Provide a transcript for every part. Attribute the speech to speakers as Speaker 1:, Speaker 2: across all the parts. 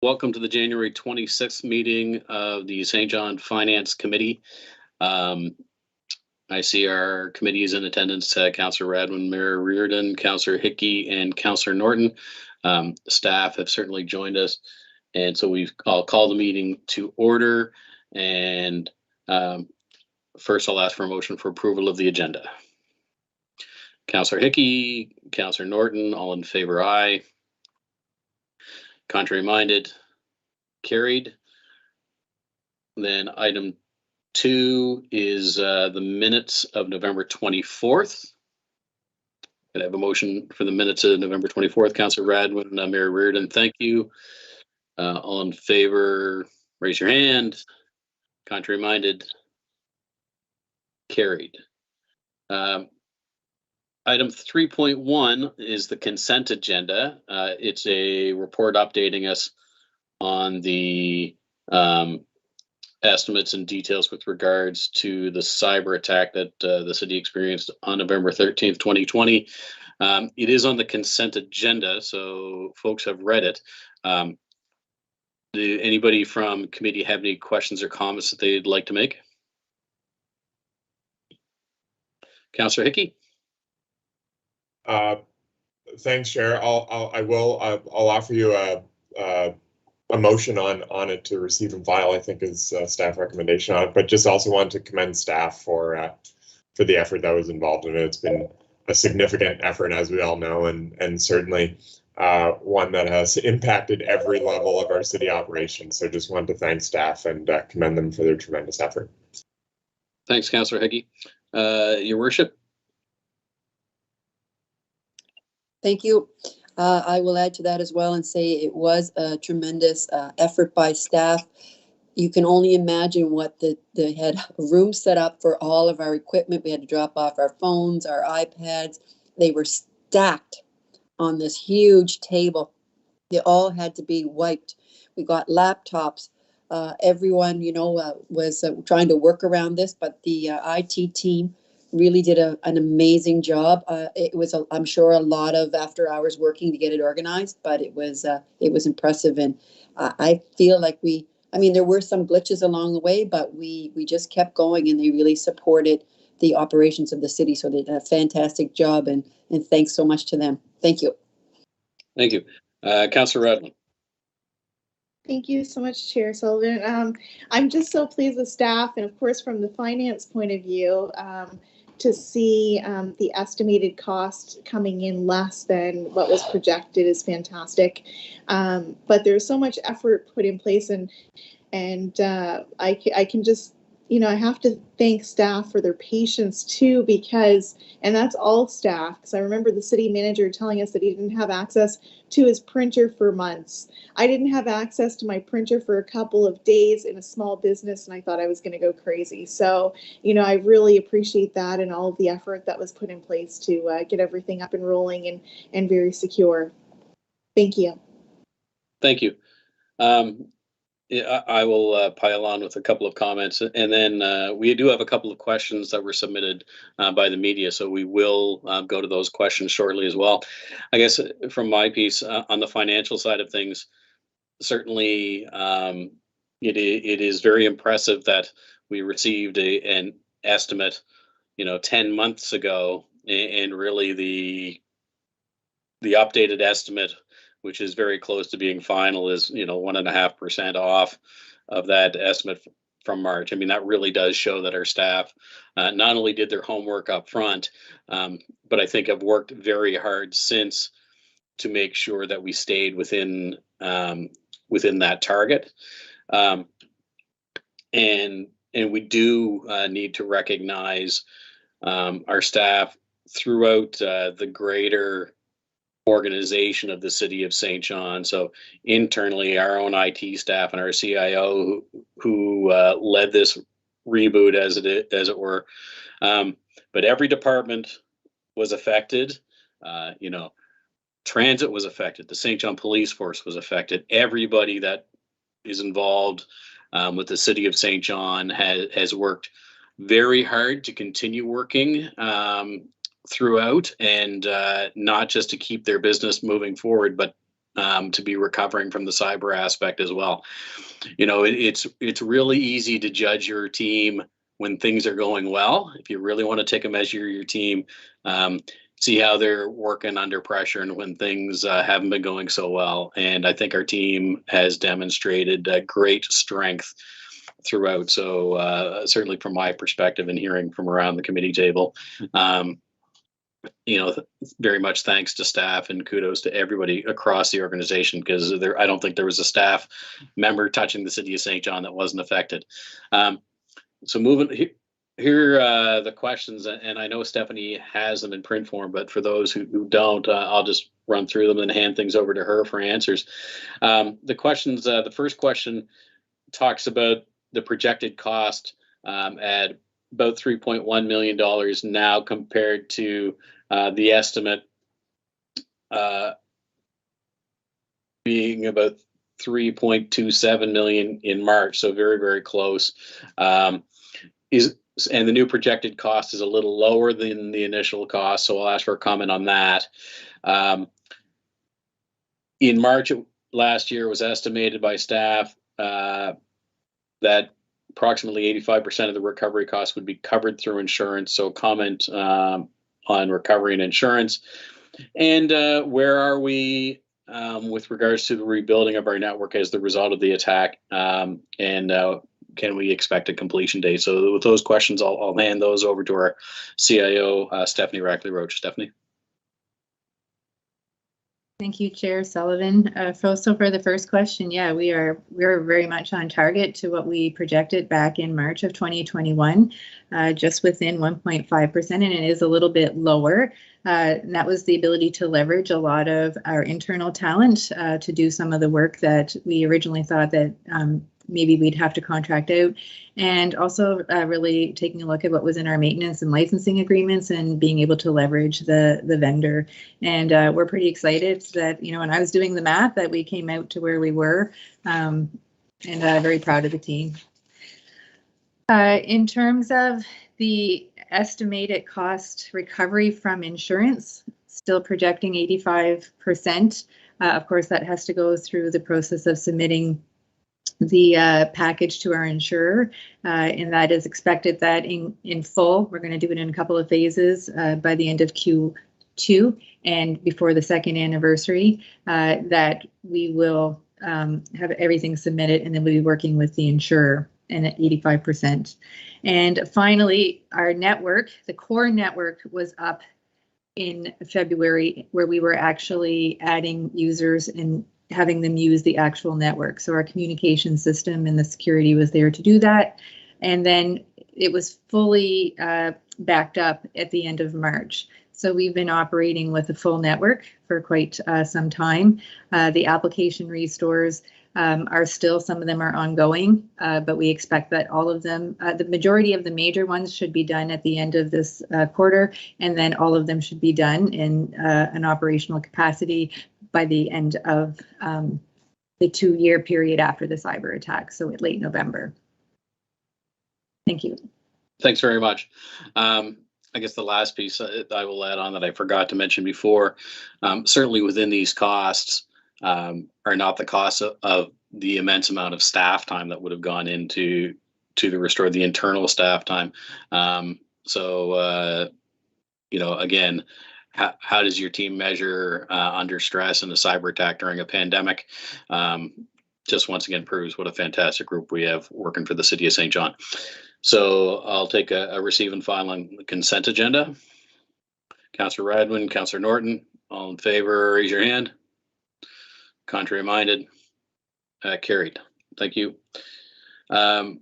Speaker 1: Welcome to the January 26th meeting of the St. John Finance Committee. I see our committee is in attendance. Councillor Radwin, Mayor Reardon, Councillor Hickey, and Councillor Norton. Staff have certainly joined us, and so I'll call the meeting to order. And first, I'll ask for a motion for approval of the agenda. Councillor Hickey, Councillor Norton, all in favor, aye. Contrary minded, carried. Then item 2 is the minutes of November 24th. Could I have a motion for the minutes of November 24th? Councillor Radwin, Mayor Reardon, thank you. All in favor, raise your hand. Contrary minded, carried. Item 3.1 is the consent agenda. It's a report updating us on the estimates and details with regards to the cyber attack that the city experienced on November 13th, 2020. It is on the consent agenda, so folks have read it. Do anybody from committee have any questions or comments that they'd like to make? Councillor Hickey?
Speaker 2: Thanks, Chair. I'll offer you a motion on it to receive and file. I think is staff recommendation on it, but just also want to commend staff for the effort that was involved in it. It's been a significant effort, as we all know, and certainly one that has impacted every level of our city operations. So just want to thank staff and commend them for their tremendous effort.
Speaker 1: Thanks, Councillor Hickey. Your Worship.
Speaker 3: Thank you. I will add to that as well and say it was a tremendous effort by staff. You can only imagine what they had a room set up for all of our equipment. We had to drop off our phones, our iPads. They were stacked on this huge table. They all had to be wiped. We got laptops. Everyone, was trying to work around this, but the IT team really did an amazing job. It was, I'm sure, a lot of after hours working to get it organized, but it was impressive. And I feel like there were some glitches along the way, but we just kept going, and they really supported the operations of the city. So they did a fantastic job, and thanks so much to them. Thank you.
Speaker 1: Thank you. Councillor Radlin.
Speaker 4: Thank you so much, Chair Sullivan. I'm just so pleased with staff, and of course from the finance point of view, to see the estimated cost coming in less than what was projected is fantastic. But there's so much effort put in place, and I can just, I have to thank staff for their patience too, and that's all staff, because I remember the city manager telling us that he didn't have access to his printer for months. I didn't have access to my printer for a couple of days in a small business, and I thought I was going to go crazy. So, I really appreciate that and all of the effort that was put in place to get everything up and rolling and very secure. Thank you.
Speaker 1: Thank you. I will pile on with a couple of comments, and then we do have a couple of questions that were submitted by the media, so we will go to those questions shortly as well. I guess from my piece on the financial side of things, certainly it is very impressive that we received an estimate, 10 months ago, and really the updated estimate, which is very close to being final, is 1.5% off of that estimate from March. That really does show that our staff not only did their homework up front, but I think have worked very hard since to make sure that we stayed within that target. And we do need to recognize our staff throughout the greater organization of the city of St. John. So internally, our own IT staff and our CIO who led this reboot, as it were. But every department was affected. Transit was affected. The St. John Police Force was affected. Everybody that is involved with the city of St. John has worked very hard to continue working throughout, and not just to keep their business moving forward, but to be recovering from the cyber aspect as well. You know, it's really easy to judge your team when things are going well. If you really want to take a measure of your team, see how they're working under pressure and when things haven't been going so well. And I think our team has demonstrated great strength throughout. So certainly from my perspective and hearing from around the committee table, you know, very much thanks to staff and kudos to everybody across the organization, because I don't think there was a staff member touching the city of St. John that wasn't affected. So moving here, the questions, and I know Stephanie has them in print form, but for those who don't, I'll just run through them and hand things over to her for answers. The questions, the first question talks about the projected cost at about $3.1 million now compared to the estimate being about $3.27 million in March, so very, very close. And the new projected cost is a little lower than the initial cost, so I'll ask for a comment on that. In March last year, it was estimated by staff that approximately 85% of the recovery costs would be covered through insurance. So comment on recovery and insurance. And where are we with regards to the rebuilding of our network as the result of the attack? And can we expect a completion date? So with those questions, I'll hand those over to our CIO, Stephanie Rackley-Roach. Stephanie.
Speaker 5: Thank you, Chair Sullivan. So for the first question, yeah, we are very much on target to what we projected back in March of 2021, just within 1.5%, and it is a little bit lower. And that was the ability to leverage a lot of our internal talent to do some of the work that we originally thought that maybe we'd have to contract out, and also really taking a look at what was in our maintenance and licensing agreements and being able to leverage the vendor. And we're pretty excited that, you know, when I was doing the math, that we came out to where we were, and very proud of the team. In terms of the estimated cost recovery from insurance, still projecting 85%. Of course, that has to go through the process of submitting the package to our insurer, and that is expected that in full. We're going to do it in a couple of phases by the end of Q2 and before the second anniversary, that we will have everything submitted, and then we'll be working with the insurer and at 85%. And finally, our network, the core network, was up in February, where we were actually adding users and having them use the actual network. So our communication system and the security was there to do that. And then it was fully backed up at the end of March. So we've been operating with a full network for quite some time. The application restores are still, some of them are ongoing, but we expect that all of them, the majority of the major ones should be done at the end of this quarter, and then all of them should be done in an operational capacity by the end of the 2-year period after the cyber attack, so at late November. Thank you.
Speaker 1: Thanks very much. I guess the last piece I will add on that I forgot to mention before, certainly within these costs are not the costs of the immense amount of staff time that would have gone into the restore the internal staff time. So, you know, again, how does your team measure under stress in a cyber attack during a pandemic? Just once again proves what a fantastic group we have working for the city of St. John. So I'll take a receive and file on the consent agenda. Councillor Radwin, Councillor Norton, all in favor, raise your hand. Contrary minded, carried. Thank you. Item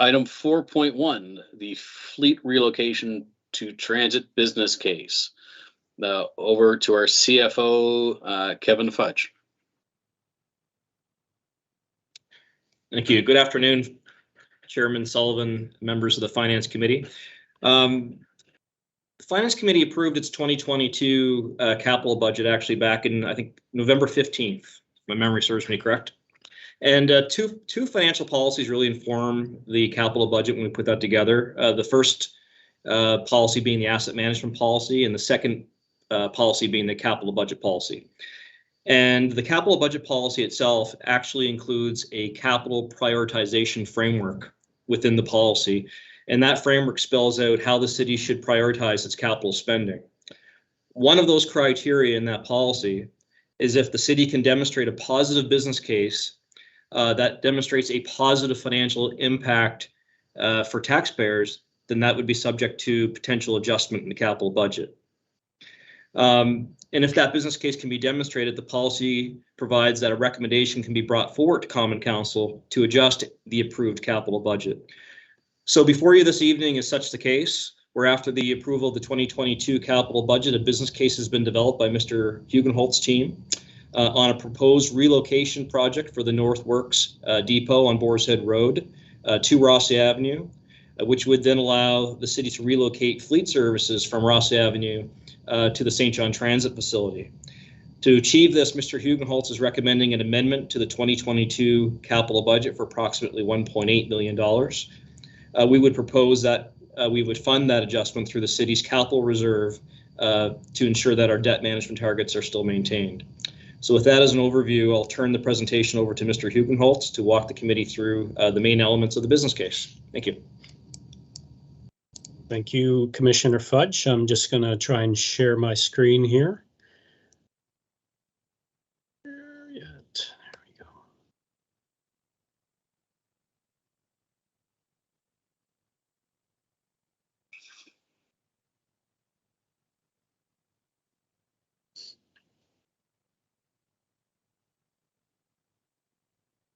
Speaker 1: 4.1, the fleet relocation to transit business case. Over to our CFO, Kevin Fudge.
Speaker 6: Thank you. Good afternoon, Chairman Sullivan, members of the Finance Committee. The Finance Committee approved its 2022 capital budget actually back in, I think, November 15th, if my memory serves me correct. And two financial policies really inform the capital budget when we put that together. The first policy being the asset management policy, and the second policy being the capital budget policy. And the capital budget policy itself actually includes a capital prioritization framework within the policy. And that framework spells out how the city should prioritize its capital spending. One of those criteria in that policy is if the city can demonstrate a positive business case that demonstrates a positive financial impact for taxpayers, then that would be subject to potential adjustment in the capital budget. And if that business case can be demonstrated, the policy provides that a recommendation can be brought forward to Common Council to adjust the approved capital budget. So before you this evening is such the case, where after the approval of the 2022 capital budget, a business case has been developed by Mr. Hugenholtz's team on a proposed relocation project for the North Works depot on Boar's Head Road to Rossi Avenue, which would then allow the city to relocate fleet services from Rossi Avenue to the St. John Transit Facility. To achieve this, Mr. Hugenholtz is recommending an amendment to the 2022 capital budget for approximately $1.8 million. We would propose that we would fund that adjustment through the city's capital reserve to ensure that our debt management targets are still maintained. So with that as an overview, I'll turn the presentation over to Mr. Hugenholtz to walk the committee through the main elements of the business case. Thank you.
Speaker 7: Thank you, Commissioner Fudge. I'm just going to try and share my screen here. There we go.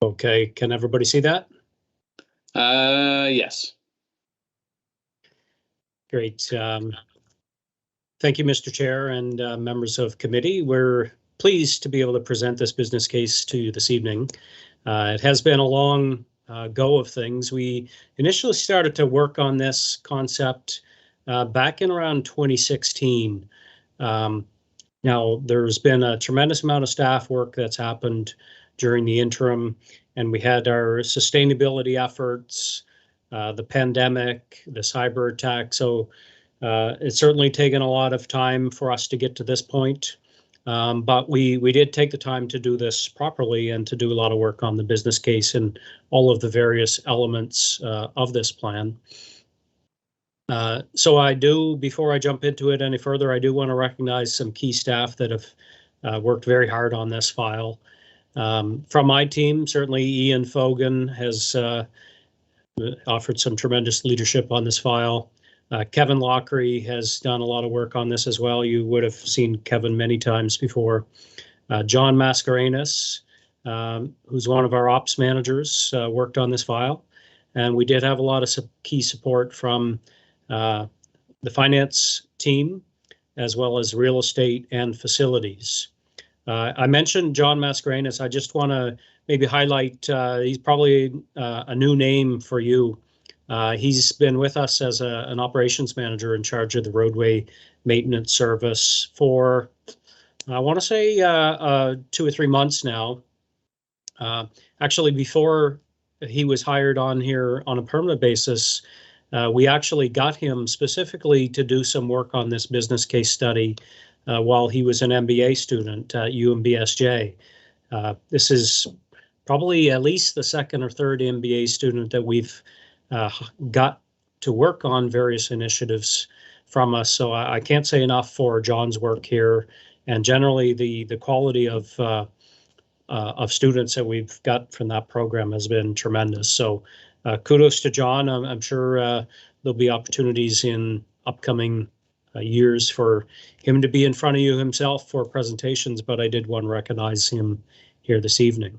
Speaker 7: Okay, can everybody see that?
Speaker 1: Yes.
Speaker 7: Great. Thank you, Mr. Chair and members of committee. We're pleased to be able to present this business case to you this evening. It has been a long go of things. We initially started to work on this concept back in around 2016. Now, there's been a tremendous amount of staff work that's happened during the interim, and we had our sustainability efforts, the pandemic, the cyber attack. So it's certainly taken a lot of time for us to get to this point. But we did take the time to do this properly and to do a lot of work on the business case and all of the various elements of this plan. So I do, before I jump into it any further, I do want to recognize some key staff that have worked very hard on this file. From my team, certainly Ian Fogan has offered some tremendous leadership on this file. Kevin Lockery has done a lot of work on this as well. You would have seen Kevin many times before. John Mascarenas, who's one of our ops managers, worked on this file. And we did have a lot of key support from the finance team, as well as real estate and facilities. I mentioned John Mascarenas. I just want to maybe highlight, he's probably a new name for you. He's been with us as an operations manager in charge of the roadway maintenance service for, I want to say 2 or 3 months now. Actually, before he was hired on here on a permanent basis, we actually got him specifically to do some work on this business case study while he was an MBA student at UMBSJ. This is probably at least the second or third MBA student that we've got to work on various initiatives from us. So I can't say enough for John's work here, and generally the quality of students that we've got from that program has been tremendous. So kudos to John. I'm sure there'll be opportunities in upcoming years for him to be in front of you himself for presentations, but I did want to recognize him here this evening.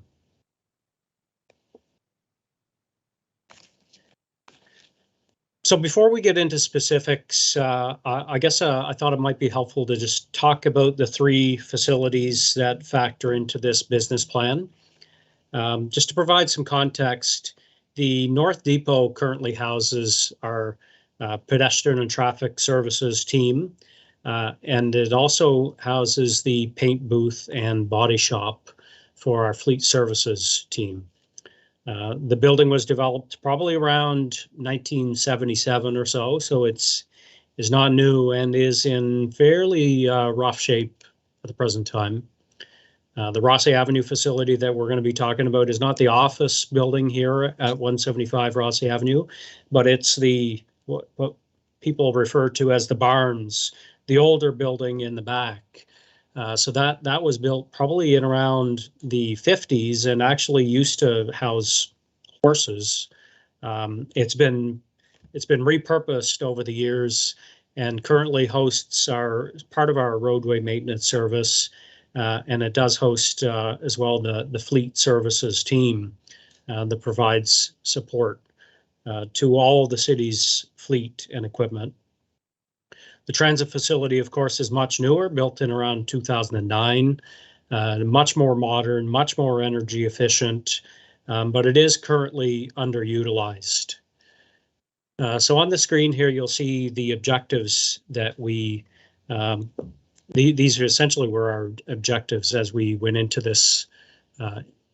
Speaker 7: So before we get into specifics, I guess I thought it might be helpful to just talk about the 3 facilities that factor into this business plan. Just to provide some context, the North Depot currently houses our pedestrian and traffic services team, and it also houses the paint booth and body shop for our fleet services team. The building was developed probably around 1977 or so it's not new and is in fairly rough shape at the present time. The Rossi Avenue facility that we're going to be talking about is not the office building here at 175 Rossi Avenue, but it's what people refer to as the barns, the older building in the back. So that was built probably in around the 50s and actually used to house horses. It's been repurposed over the years and currently hosts part of our roadway maintenance service. And it does host as well the fleet services team that provides support to all the city's fleet and equipment. The transit facility, of course, is much newer, built in around 2009, much more modern, much more energy efficient, but it is currently underutilized. So on the screen here, you'll see the objectives that these are essentially were our objectives as we went into this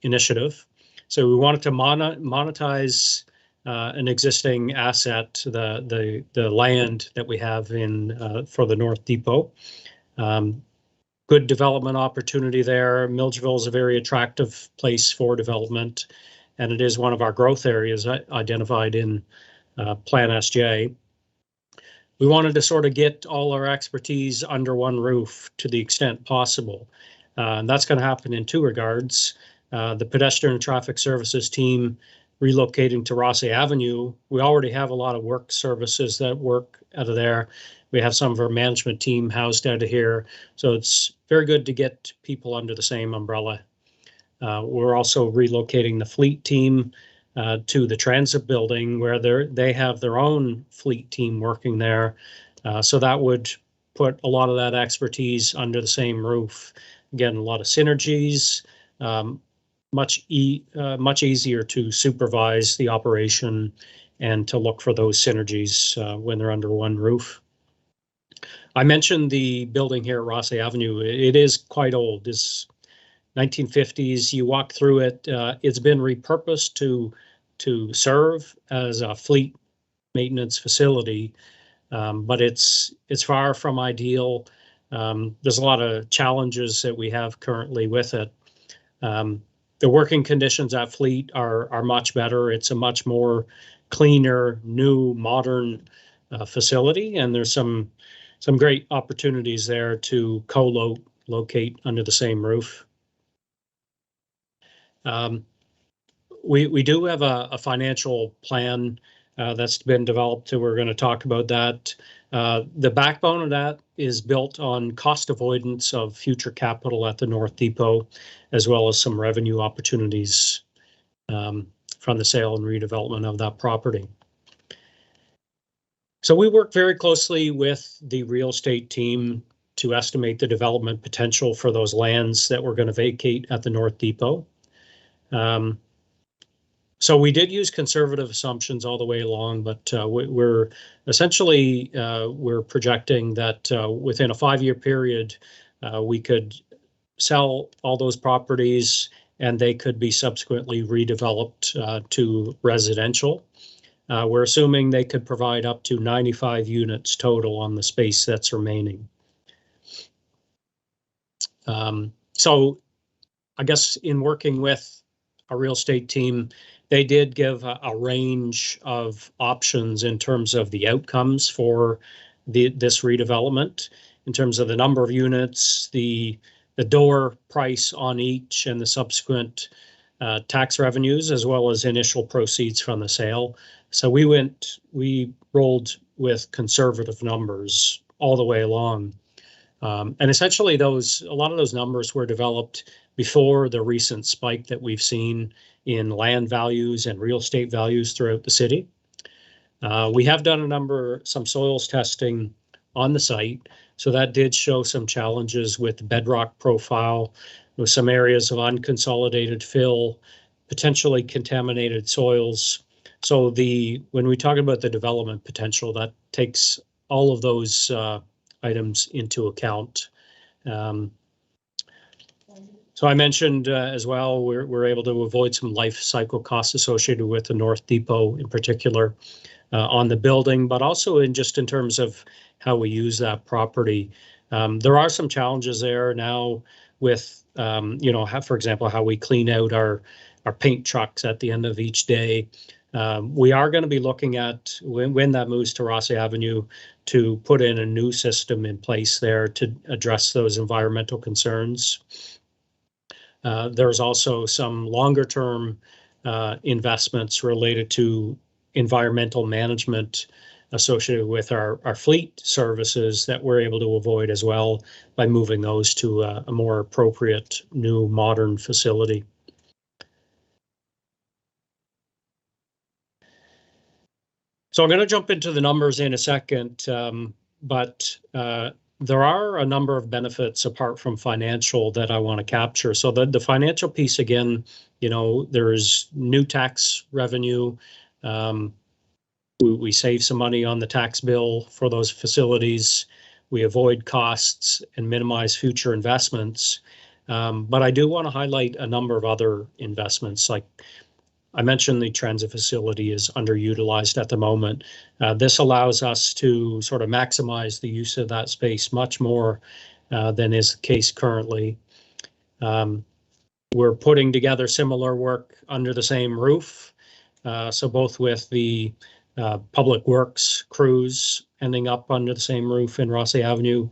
Speaker 7: initiative. So we wanted to monetize an existing asset, the land that we have for the North Depot. Good development opportunity there. Milledgeville is a very attractive place for development, and it is one of our growth areas identified in Plan SJ. We wanted to sort of get all our expertise under one roof to the extent possible. And that's going to happen in two regards. The pedestrian and traffic services team relocating to Rossi Avenue. We already have a lot of work services that work out of there. We have some of our management team housed out of here. So it's very good to get people under the same umbrella. We're also relocating the fleet team to the transit building where they have their own fleet team working there. So that would put a lot of that expertise under the same roof. Again, a lot of synergies, much easier to supervise the operation and to look for those synergies when they're under one roof. I mentioned the building here at Rossi Avenue. It is quite old. It's 1950s. You walk through it. It's been repurposed to serve as a fleet maintenance facility, but it's far from ideal. There's a lot of challenges that we have currently with it. The working conditions at Fleet are much better. It's a much more cleaner, new, modern facility, and there's some great opportunities there to co-locate under the same roof. We do have a financial plan that's been developed, so we're going to talk about that. The backbone of that is built on cost avoidance of future capital at the North Depot, as well as some revenue opportunities from the sale and redevelopment of that property. So we work very closely with the real estate team to estimate the development potential for those lands that we're going to vacate at the North Depot. So we did use conservative assumptions all the way along, but we're essentially we're projecting that within a 5-year period, we could sell all those properties and they could be subsequently redeveloped to residential. We're assuming they could provide up to 95 units total on the space that's remaining. So I guess in working with a real estate team, they did give a range of options in terms of the outcomes for this redevelopment, in terms of the number of units, the door price on each, and the subsequent tax revenues, as well as initial proceeds from the sale. So we rolled with conservative numbers all the way along. And essentially a lot of those numbers were developed before the recent spike that we've seen in land values and real estate values throughout the city. We have done some soils testing on the site, so that did show some challenges with bedrock profile, with some areas of unconsolidated fill, potentially contaminated soils. So when we talk about the development potential, that takes all of those items into account. So I mentioned as well, we're able to avoid some life cycle costs associated with the North Depot in particular on the building, but also in terms of how we use that property. There are some challenges there now with, for example, how we clean out our paint trucks at the end of each day. We are going to be looking at, when that moves to Rossi Avenue, to put in a new system in place there to address those environmental concerns. There's also some longer term investments related to environmental management associated with our fleet services that we're able to avoid as well by moving those to a more appropriate new modern facility. So I'm going to jump into the numbers in a second, but there are a number of benefits apart from financial that I want to capture. So the financial piece, again, there's new tax revenue. We save some money on the tax bill for those facilities. We avoid costs and minimize future investments. But I do want to highlight a number of other investments. Like I mentioned, the transit facility is underutilized at the moment. This allows us to sort of maximize the use of that space much more than is the case currently. We're putting together similar work under the same roof. So both with the public works crews ending up under the same roof in Rossi Avenue,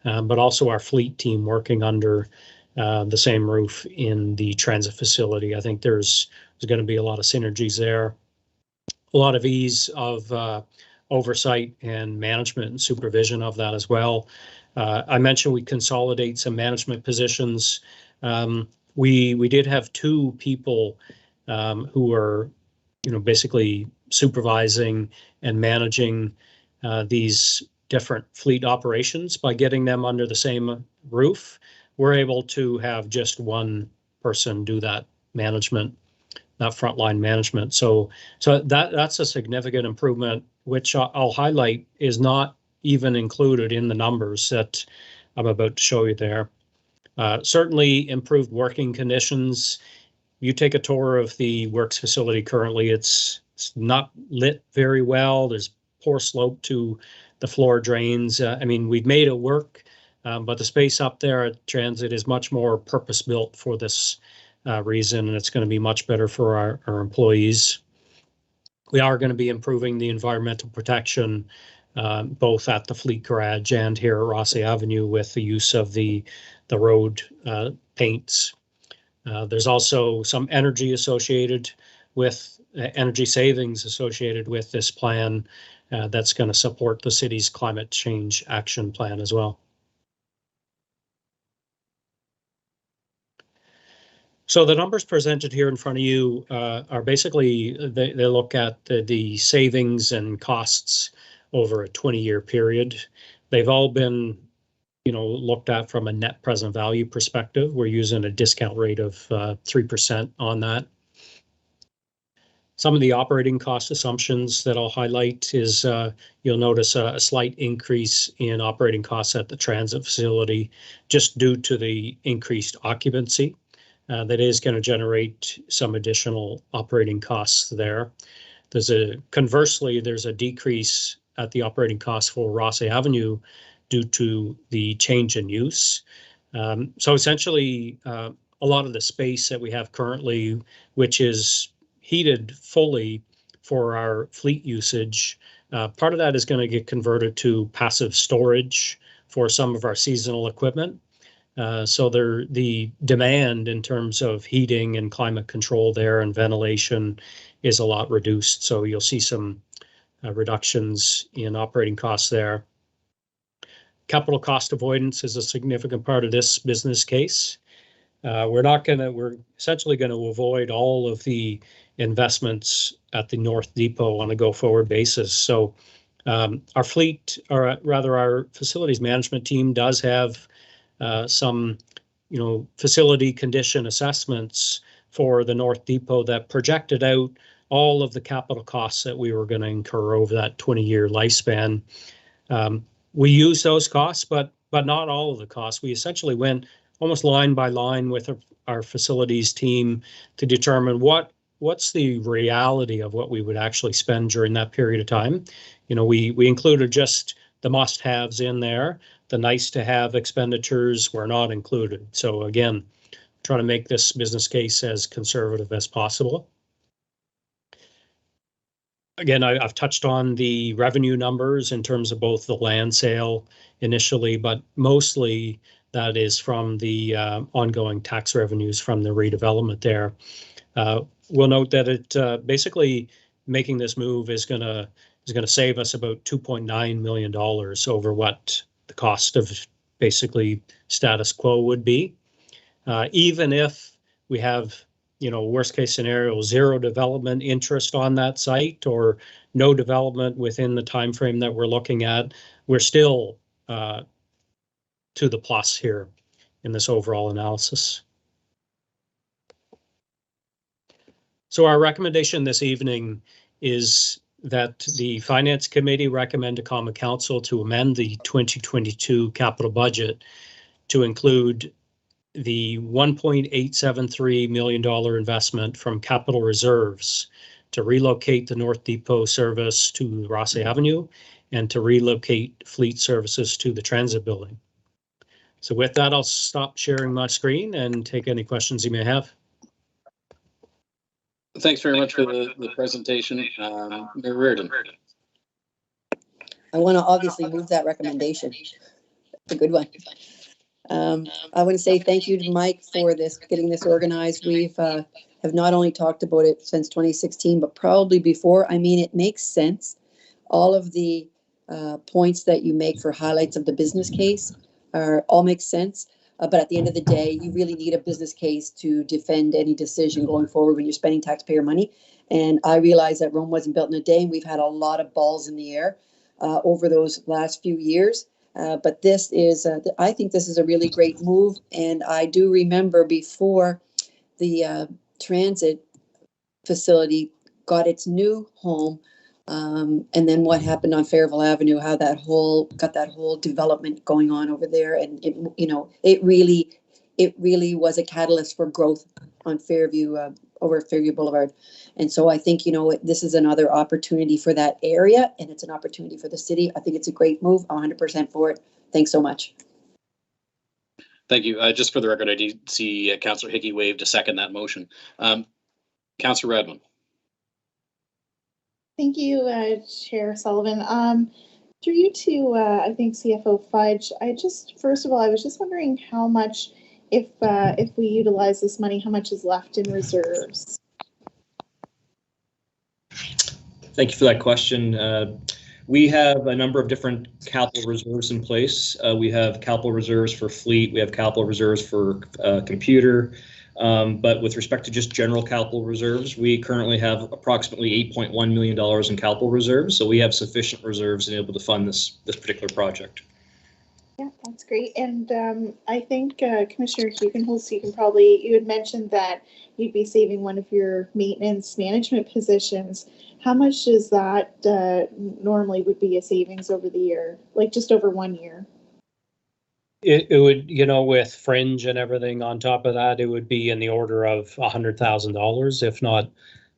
Speaker 7: but also our fleet team working under the same roof in the transit facility. I think there's going to be a lot of synergies there, a lot of ease of oversight and management and supervision of that as well. I mentioned we consolidate some management positions. We did have 2 people who were, basically supervising and managing these different fleet operations. By getting them under the same roof, we're able to have just one person do that management, that frontline management. So that's a significant improvement, which I'll highlight is not even included in the numbers that I'm about to show you there. Certainly improved working conditions. You take a tour of the works facility currently, it's not lit very well. There's poor slope to the floor drains. We've made it work, but the space up there at Transit is much more purpose-built for this reason, and it's going to be much better for our employees. We are going to be improving the environmental protection both at the fleet garage and here at Rossi Avenue with the use of the road paints. There's also some energy savings associated with this plan that's going to support the city's climate change action plan as well. So the numbers presented here in front of you are basically, they look at the savings and costs over a 20-year period. They've all been looked at from a net present value perspective. We're using a discount rate of 3% on that. Some of the operating cost assumptions that I'll highlight is you'll notice a slight increase in operating costs at the transit facility just due to the increased occupancy. That is going to generate some additional operating costs there. Conversely, there's a decrease at the operating costs for Rossi Avenue due to the change in use. So essentially, a lot of the space that we have currently, which is heated fully for our fleet usage, part of that is going to get converted to passive storage for some of our seasonal equipment. So the demand in terms of heating and climate control there and ventilation is a lot reduced. So you'll see some reductions in operating costs there. Capital cost avoidance is a significant part of this business case. We're essentially going to avoid all of the investments at the North Depot on a go-forward basis. So our fleet, or rather our facilities management team, does have some, facility condition assessments for the North Depot that projected out all of the capital costs that we were going to incur over that 20-year lifespan. We use those costs, but not all of the costs. We essentially went almost line by line with our facilities team to determine what's the reality of what we would actually spend during that period of time. We included just the must-haves in there, the nice to have expenditures were not included. So again, trying to make this business case as conservative as possible. Again, I've touched on the revenue numbers in terms of both the land sale initially, but mostly that is from the ongoing tax revenues from the redevelopment there. We'll note that it basically making this move is going to save us about $2.9 million over what the cost of basically status quo would be. Even if we have, worst case scenario, zero development interest on that site or no development within the time frame that we're looking at, we're still to the plus here in this overall analysis. So our recommendation this evening is that the Finance Committee recommend to Common Council to amend the 2022 capital budget to include the $1.873 million investment from capital reserves to relocate the North Depot service to Rossley Avenue and to relocate fleet services to the transit building. So with that, I'll stop sharing my screen and take any questions you may have.
Speaker 1: Thanks very much for the presentation. Mayor Reardon.
Speaker 3: I want to obviously move that recommendation. It's a good one. I want to say thank you to Mike for getting this organized. We've have not only talked about it since 2016, but probably before. I mean, it makes sense. All of the points that you make for highlights of the business case all make sense. But at the end of the day, you really need a business case to defend any decision going forward when you're spending taxpayer money. And I realize that Rome wasn't built in a day, and we've had a lot of balls in the air over those last few years. But this is, I think this is a really great move. And I do remember before the transit facility got its new home, and then what happened on Fairville Avenue, how got that whole development going on over there. And it really was a catalyst for growth on Fairview, over Fairview Boulevard. And so I think, this is another opportunity for that area, and it's an opportunity for the city. I think it's a great move, 100% for it. Thanks so much.
Speaker 1: Thank you. Just for the record, I did see Councillor Hickey wave to second that motion. Councillor Redmond.
Speaker 4: Thank you, Chair Sullivan. Through you to, I think, CFO Fudge, first of all, I was just wondering how much, if we utilize this money, how much is left in reserves?
Speaker 6: Thank you for that question. We have a number of different capital reserves in place. We have capital reserves for fleet, we have capital reserves for computer, but with respect to just general capital reserves, we currently have approximately $8.1 million in capital reserves, so we have sufficient reserves to be able to fund this particular project.
Speaker 4: Yeah, that's great. And I think Commissioner Hugenholz, you had mentioned that you'd be saving one of your maintenance management positions. How much is that normally would be a savings over the year, like just over 1 year?
Speaker 7: It would, with fringe and everything on top of that, it would be in the order of $100,000, if not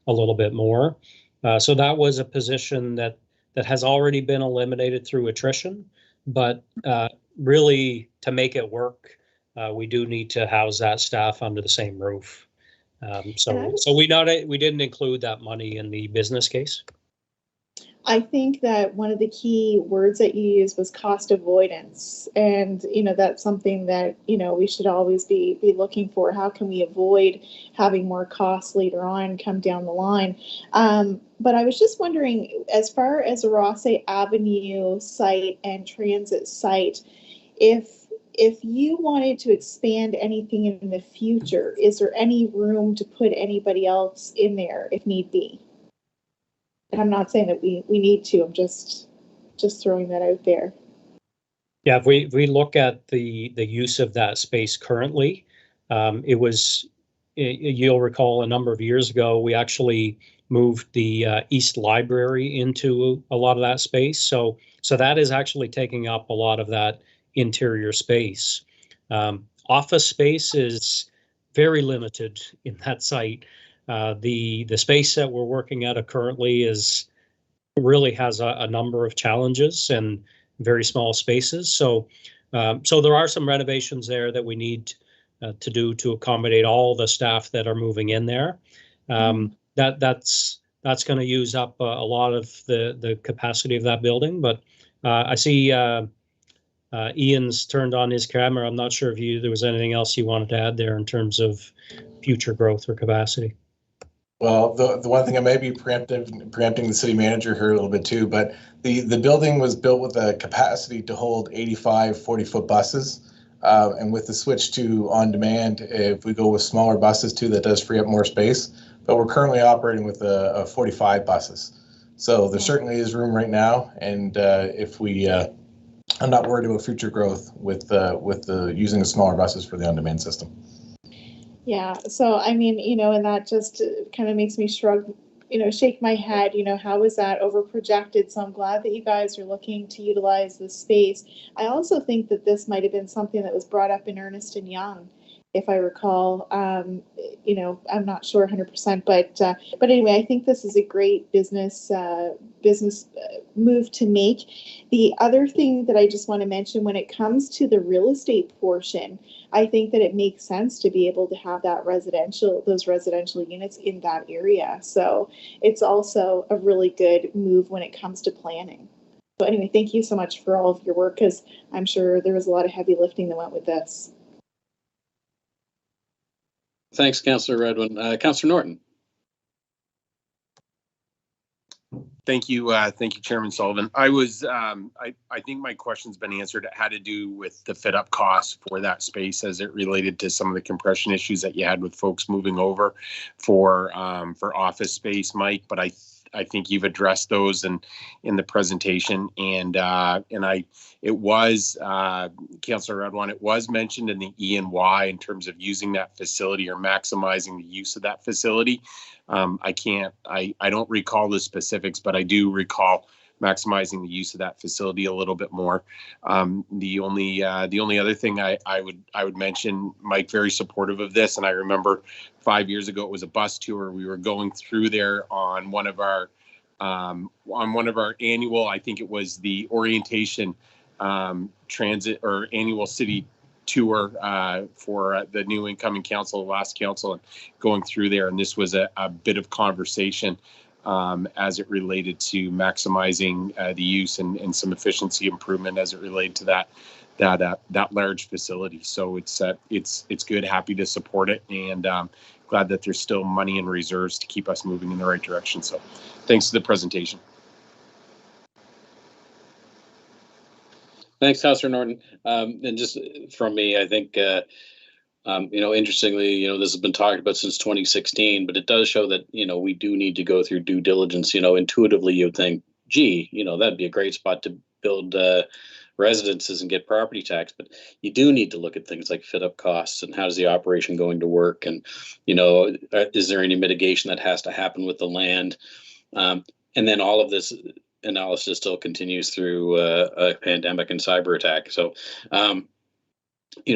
Speaker 7: a little bit more. So that was a position that has already been eliminated through attrition, but really to make it work, we do need to house that staff under the same roof. So we didn't include that money in the business case.
Speaker 4: I think that one of the key words that you used was cost avoidance. And, that's something that, we should always be looking for. How can we avoid having more costs later on come down the line? But I was just wondering, as far as the Rossley Avenue site and transit site, if you wanted to expand anything in the future, is there any room to put anybody else in there if need be? And I'm not saying that we need to, I'm just throwing that out there.
Speaker 7: Yeah, if we look at the use of that space currently, it was, you'll recall a number of years ago, we actually moved the East Library into a lot of that space. So that is actually taking up a lot of that interior space. Office space is very limited in that site. The space that we're working at currently really has a number of challenges and very small spaces. So So there are some renovations there that we need to do to accommodate all the staff that are moving in there. That's going to use up a lot of the capacity of that building. But I see Ian's turned on his camera. I'm not sure if there was anything else you wanted to add there in terms of future growth or capacity.
Speaker 8: Well, the one thing I may be preempting the city manager here a little bit too, but the building was built with a capacity to hold 85 40-foot buses. And with the switch to on-demand, if we go with smaller buses too, that does free up more space. But we're currently operating with a 45 buses. So there certainly is room right now. And if we, I'm not worried about future growth with using the smaller buses for the on-demand system.
Speaker 4: Yeah, so I mean, and that just kind of makes me shrug, shake my head, how is that over projected? So I'm glad that you guys are looking to utilize this space. I also think that this might have been something that was brought up in Ernst & Young, if I recall. I'm not sure 100%, but anyway, I think this is a great business move to make. The other thing that I just want to mention, when it comes to the real estate portion, I think that it makes sense to be able to have those residential units in that area. So it's also a really good move when it comes to planning. So anyway, thank you so much for all of your work, because I'm sure there was a lot of heavy lifting that went with this.
Speaker 1: Thanks, Councillor Redwin. Councillor Norton.
Speaker 9: Thank you, Chairman Sullivan. I think my question's been answered. It had to do with the fit up costs for that space as it related to some of the compression issues that you had with folks moving over for office space, Mike. But I think you've addressed those in the presentation, and it was Councillor Redwine. It was mentioned in the E&Y in terms of using that facility or maximizing the use of that facility. I don't recall the specifics, but I do recall maximizing the use of that facility a little bit more. The only other thing I would mention, Mike, very supportive of this, and I remember 5 years ago it was a bus tour. We were going through there on one of our annual, I think it was the orientation transit or annual city tour for the new incoming council, last council, and going through there. And this was a bit of conversation as it related to maximizing the use and some efficiency improvement as it related to that large facility. So it's good. Happy to support it, and glad that there's still money in reserves to keep us moving in the right direction. So thanks for the presentation.
Speaker 1: Thanks, Councillor Norton. And just from me, I think, interestingly, this has been talked about since 2016, but it does show that, we do need to go through due diligence. Intuitively, you'd think, gee, that'd be a great spot to build residences and get property tax. But you do need to look at things like fit up costs and how's the operation going to work? And, is there any mitigation that has to happen with the land? And then all of this analysis still continues through a pandemic and cyber attack. So,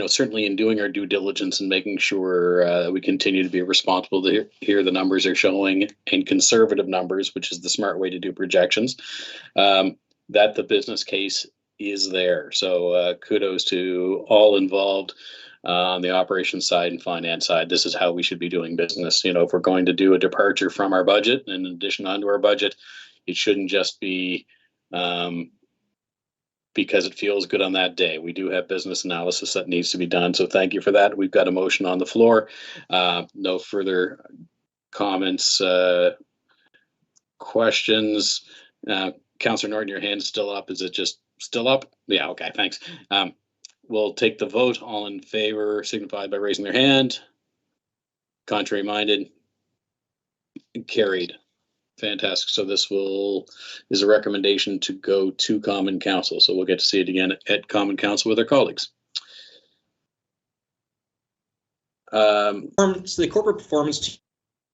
Speaker 1: certainly in doing our due diligence and making sure we continue to be responsible to hear the numbers are showing, and conservative numbers, which is the smart way to do projections, that the business case is there. So kudos to all involved on the operations side and finance side. This is how we should be doing business. If we're going to do a departure from our budget, in addition onto our budget, it shouldn't just be because it feels good on that day. We do have business analysis that needs to be done. So thank you for that. We've got a motion on the floor. No further comments, questions. Councillor Norton, your hand's still up. Is it just still up? Yeah, okay, thanks. We'll take the vote. All in favor signify by raising their hand. Contrary minded? Carried. Fantastic. So this is a recommendation to go to Common Council. So we'll get to see it again at Common Council with our colleagues.
Speaker 6: The corporate performance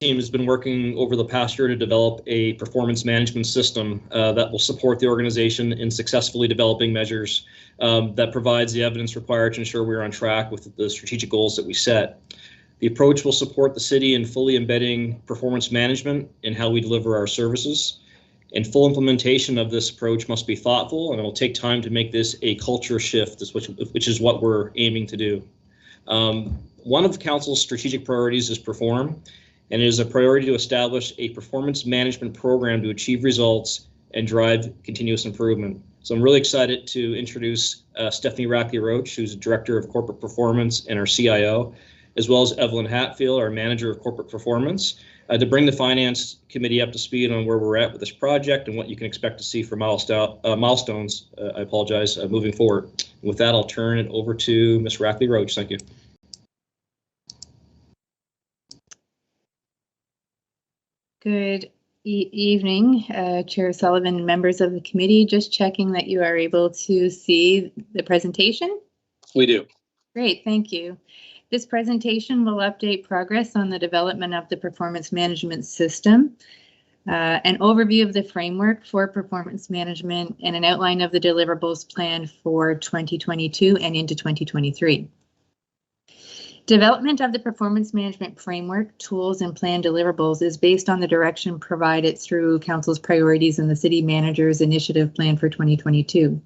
Speaker 6: team has been working over the past year to develop a performance management system that will support the organization in successfully developing measures that provides the evidence required to ensure we're on track with the strategic goals that we set. The approach will support the city in fully embedding performance management in how we deliver our services, And full implementation of this approach must be thoughtful, and it will take time to make this a culture shift, which is what we're aiming to do. One of the Council's strategic priorities is perform, and it is a priority to establish a performance management program to achieve results and drive continuous improvement. So I'm really excited to introduce Stephanie Rackley-Roach, who's Director of Corporate Performance and our CIO, as well as Evelyn Hatfield, our Manager of Corporate Performance, to bring the Finance Committee up to speed on where we're at with this project and what you can expect to see for milestones, moving forward. And with that, I'll turn it over to Ms. Rackley-Roach. Thank you.
Speaker 5: Good evening, Chair Sullivan and members of the committee. Just checking that you are able to see the presentation.
Speaker 1: We do.
Speaker 5: Great, thank you. This presentation will update progress on the development of the performance management system, an overview of the framework for performance management, and an outline of the deliverables planned for 2022 and into 2023. Development of the performance management framework, tools, and planned deliverables is based on the direction provided through Council's priorities and the City Manager's initiative plan for 2022.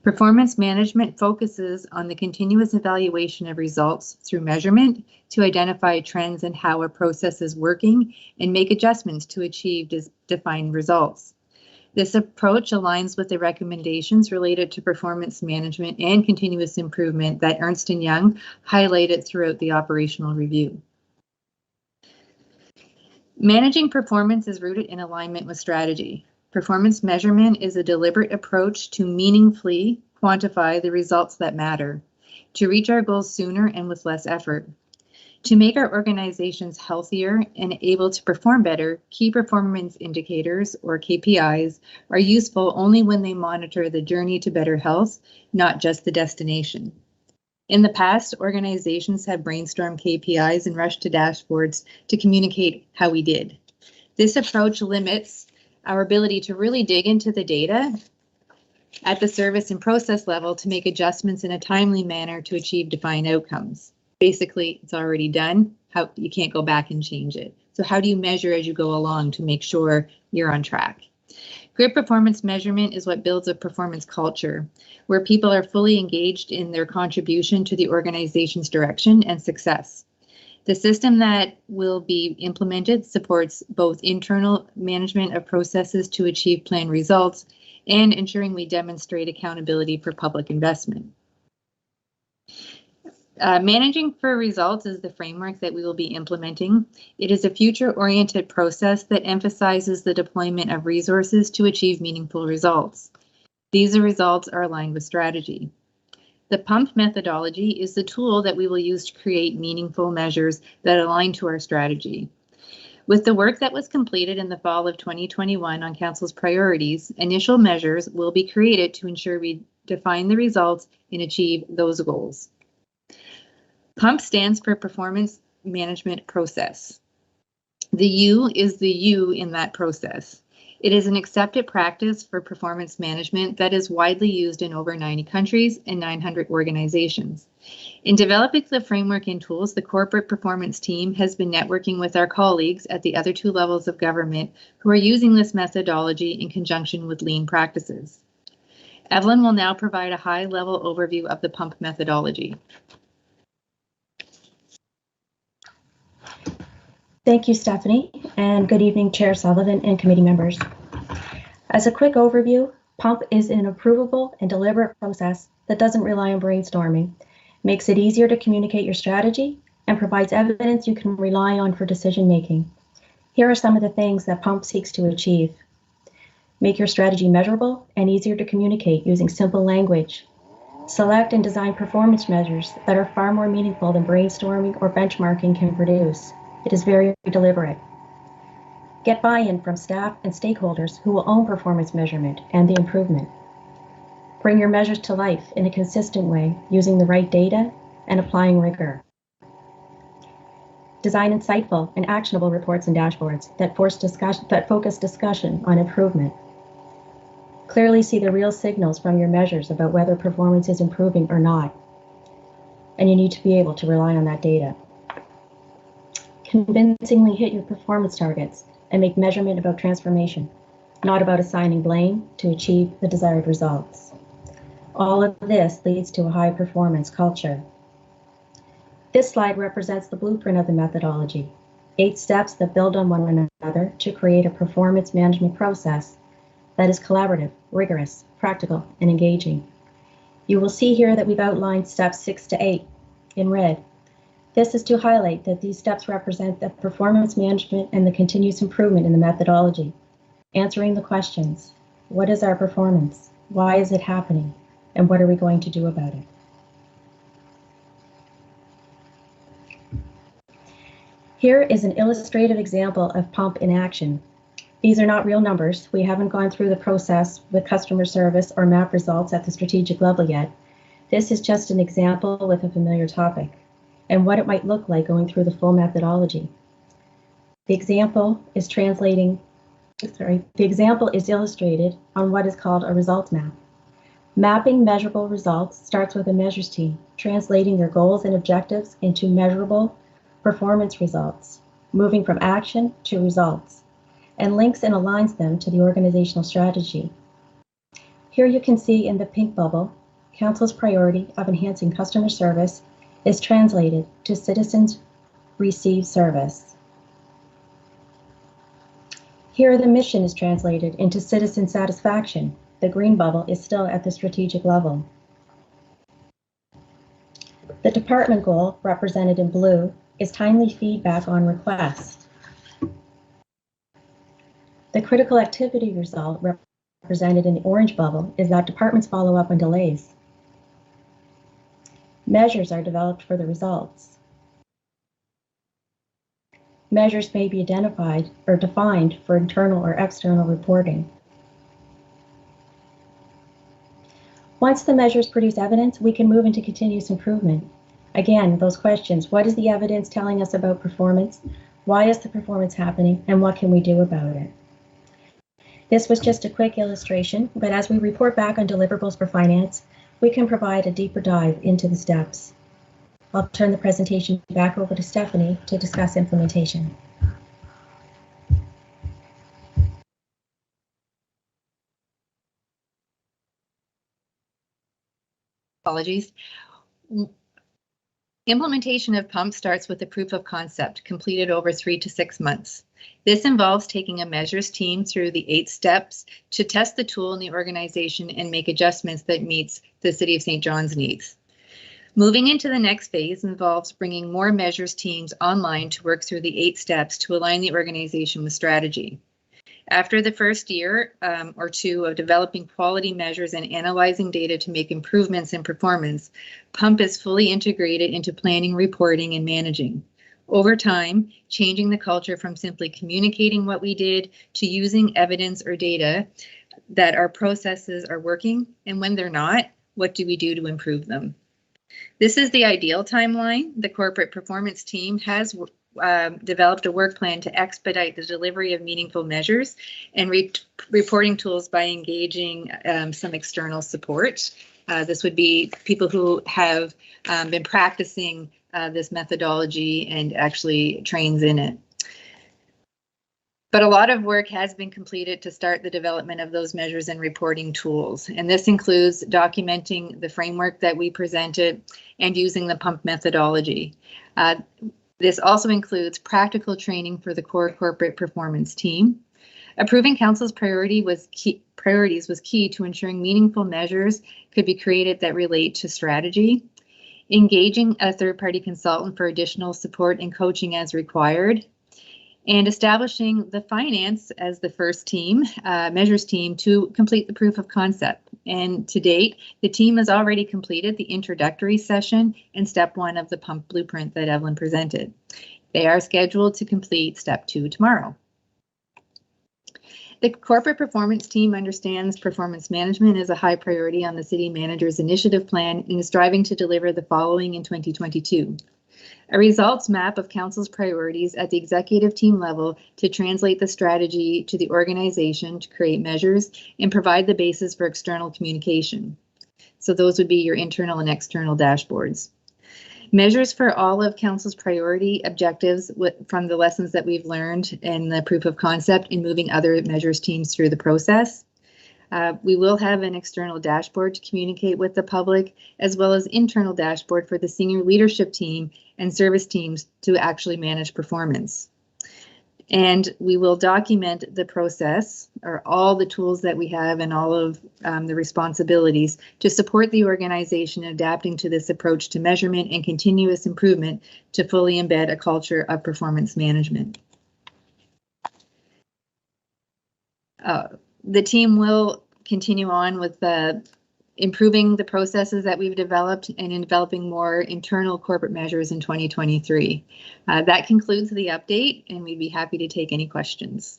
Speaker 5: Performance management focuses on the continuous evaluation of results through measurement to identify trends and how a process is working and make adjustments to achieve defined results. This approach aligns with the recommendations related to performance management and continuous improvement that Ernst & Young highlighted throughout the operational review. Managing performance is rooted in alignment with strategy. Performance measurement is a deliberate approach to meaningfully quantify the results that matter, to reach our goals sooner and with less effort. To make our organizations healthier and able to perform better, key performance indicators, or KPIs, are useful only when they monitor the journey to better health, not just the destination. In the past, organizations have brainstormed KPIs and rushed to dashboards to communicate how we did. This approach limits our ability to really dig into the data at the service and process level to make adjustments in a timely manner to achieve defined outcomes. Basically, it's already done. You can't go back and change it. So how do you measure as you go along to make sure you're on track? Good performance measurement is what builds a performance culture, where people are fully engaged in their contribution to the organization's direction and success. The system that will be implemented supports both internal management of processes to achieve planned results and ensuring we demonstrate accountability for public investment. Managing for results is the framework that we will be implementing. It is a future-oriented process that emphasizes the deployment of resources to achieve meaningful results. These results are aligned with strategy. The PUMP methodology is the tool that we will use to create meaningful measures that align to our strategy. With the work that was completed in the fall of 2021 on Council's priorities, initial measures will be created to ensure we define the results and achieve those goals. PUMP stands for Performance Management Process. The U is the U in that process. It is an accepted practice for performance management that is widely used in over 90 countries and 900 organizations. In developing the framework and tools, the corporate performance team has been networking with our colleagues at the other two levels of government who are using this methodology in conjunction with lean practices. Evelyn will now provide a high-level overview of the PUMP methodology.
Speaker 10: Thank you, Stephanie, and good evening, Chair Sullivan and committee members. As a quick overview, PUMP is an approvable and deliberate process that doesn't rely on brainstorming, makes it easier to communicate your strategy, and provides evidence you can rely on for decision making. Here are some of the things that PUMP seeks to achieve. Make your strategy measurable and easier to communicate using simple language. Select and design performance measures that are far more meaningful than brainstorming or benchmarking can produce. It is very deliberate. Get buy-in from staff and stakeholders who will own performance measurement and the improvement. Bring your measures to life in a consistent way using the right data and applying rigor. Design insightful and actionable reports and dashboards that focus discussion on improvement. Clearly see the real signals from your measures about whether performance is improving or not. And you need to be able to rely on that data. Convincingly hit your performance targets and make measurement about transformation. not about assigning blame to achieve the desired results. All of this leads to a high-performance culture. This slide represents the blueprint of the methodology, 8 steps that build on one another to create a performance management process that is collaborative, rigorous, practical, and engaging. You will see here that we've outlined steps 6 to 8 in red. This is to highlight that these steps represent the performance management and the continuous improvement in the methodology, answering the questions: what is our performance? Why is it happening? And what are we going to do about it? Here is an illustrative example of PUMP in action. These are not real numbers. We haven't gone through the process with customer service or map results at the strategic level yet. This is just an example with a familiar topic and what it might look like going through the full methodology. The example is illustrated on what is called a results map. Mapping measurable results starts with a measures team, translating their goals and objectives into measurable performance results, moving from action to results, and links and aligns them to the organizational strategy. Here you can see in the pink bubble, Council's priority of enhancing customer service is translated to citizens receive service. Here the mission is translated into citizen satisfaction. The green bubble is still at the strategic level. The department goal, represented in blue, is timely feedback on request. The critical activity result, represented in the orange bubble, is that departments follow up on delays. Measures are developed for the results. Measures may be identified or defined for internal or external reporting. Once the measures produce evidence, we can move into continuous improvement. Again, those questions: what is the evidence telling us about performance? Why is the performance happening? And what can we do about it? This was just a quick illustration, but as we report back on deliverables for finance, we can provide a deeper dive into the steps. I'll turn the presentation back over to Stephanie to discuss implementation.
Speaker 5: Apologies. Implementation of PUMP starts with a proof of concept completed over 3 to 6 months. This involves taking a measures team through the 8 steps to test the tool in the organization and make adjustments that meets the City of St. John's needs. Moving into the next phase involves bringing more measures teams online to work through the 8 steps to align the organization with strategy. After the first year or two of developing quality measures and analyzing data to make improvements in performance, PUMP is fully integrated into planning, reporting, and managing. Over time, changing the culture from simply communicating what we did to using evidence or data that our processes are working, and when they're not, what do we do to improve them? This is the ideal timeline. The corporate performance team has developed a work plan to expedite the delivery of meaningful measures and reporting tools by engaging some external support. This would be people who have been practicing this methodology and actually trains in it. But a lot of work has been completed to start the development of those measures and reporting tools. And this includes documenting the framework that we presented and using the PUMP methodology. This also includes practical training for the core corporate performance team. Approving council's priorities was key to ensuring meaningful measures could be created that relate to strategy. Engaging a third-party consultant for additional support and coaching as required. And establishing the finance as the first team, measures team, to complete the proof of concept. And to date, the team has already completed the introductory session and step 1 of the PUMP blueprint that Evelyn presented. They are scheduled to complete step 2 tomorrow. The corporate performance team understands performance management is a high priority on the city manager's initiative plan and is striving to deliver the following in 2022. A results map of council's priorities at the executive team level to translate the strategy to the organization to create measures and provide the basis for external communication. So those would be your internal and external dashboards. Measures for all of Council's priority objectives from the lessons that we've learned and the proof of concept in moving other measures teams through the process. We will have an external dashboard to communicate with the public, as well as internal dashboard for the senior leadership team and service teams to actually manage performance. And we will document the process, or all the tools that we have and all of the responsibilities to support the organization adapting to this approach to measurement and continuous improvement to fully embed a culture of performance management. The team will continue on with improving the processes that we've developed and in developing more internal corporate measures in 2023. That concludes the update, and we'd be happy to take any questions.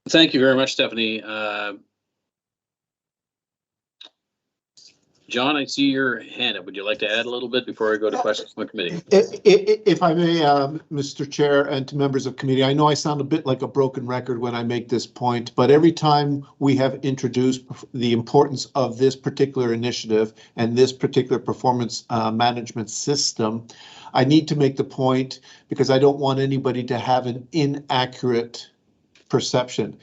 Speaker 1: Thank you very much, Stephanie. John, I see your hand up. Would you like to add a little bit before I go to questions from the committee?
Speaker 11: If I may, Mr. Chair, and to members of committee, I know I sound a bit like a broken record when I make this point, but every time we have introduced the importance of this particular initiative and this particular performance management system, I need to make the point because I don't want anybody to have an inaccurate perception.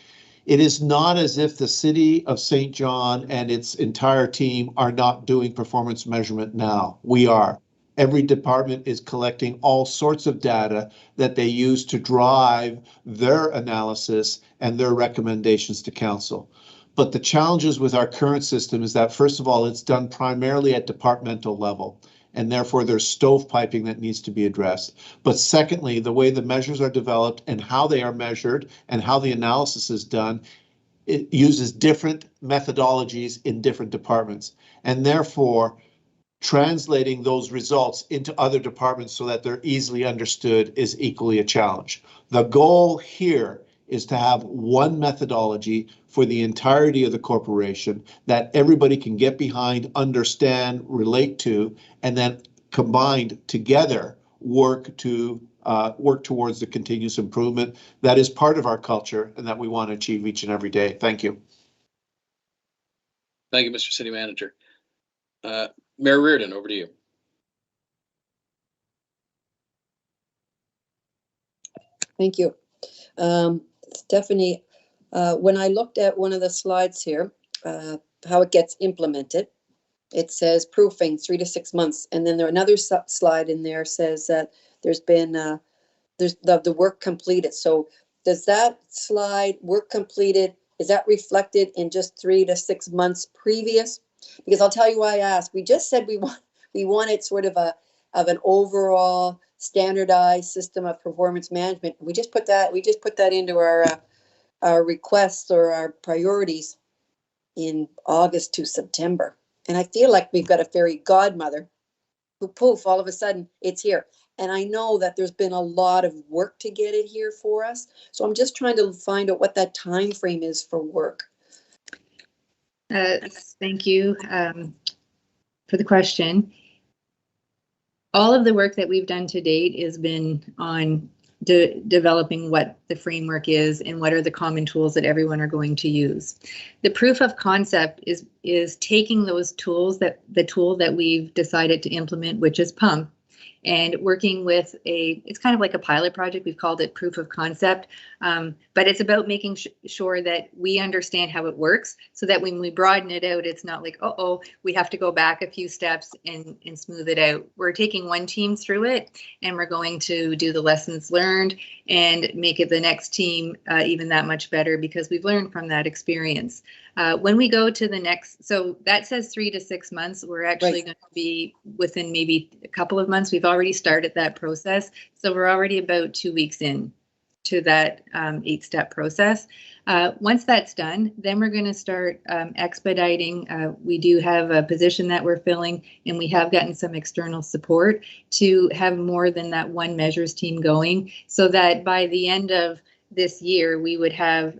Speaker 11: It is not as if the City of St. John and its entire team are not doing performance measurement now. We are. Every department is collecting all sorts of data that they use to drive their analysis and their recommendations to council. But the challenges with our current system is that, first of all, it's done primarily at departmental level, and therefore there's stovepiping that needs to be addressed. But secondly, the way the measures are developed and how they are measured and how the analysis is done, it uses different methodologies in different departments. And therefore, translating those results into other departments so that they're easily understood is equally a challenge. The goal here is to have one methodology for the entirety of the corporation that everybody can get behind, understand, relate to, and then combined together work towards the continuous improvement that is part of our culture and that we want to achieve each and every day. Thank you.
Speaker 1: Thank you, Mr. City Manager. Mayor Reardon, over to you.
Speaker 3: Thank you. Stephanie, when I looked at one of the slides here, how it gets implemented, it says proofing 3 to 6 months. And then another slide in there says that there's been there's the work completed. So does that slide work completed, is that reflected in just 3 to 6 months previous? Because I'll tell you why I asked. We just said we wanted sort of an overall standardized system of performance management. We just put that into our requests or our priorities in August to September. And I feel like we've got a fairy godmother who poof, all of a sudden it's here. And I know that there's been a lot of work to get it here for us. So I'm just trying to find out what that time frame is for work.
Speaker 5: Thank you for the question. All of the work that we've done to date has been on developing what the framework is and what are the common tools that everyone are going to use. The proof of concept is taking those tools, the tool that we've decided to implement, which is PUMP, and working with it's kind of like a pilot project. We've called it proof of concept, but it's about making sure that we understand how it works so that when we broaden it out, it's not like, we have to go back a few steps and smooth it out. We're taking one team through it and we're going to do the lessons learned and make it the next team even that much better because we've learned from that experience. When we go to the next, so that says 3 to 6 months, we're actually going to be within maybe a couple of months. We've already started that process. So we're already about 2 weeks in to that 8-step process. Once that's done, then we're going to start expediting. We do have a position that we're filling, and we have gotten some external support to have more than that one measures team going, so that by the end of this year, we would have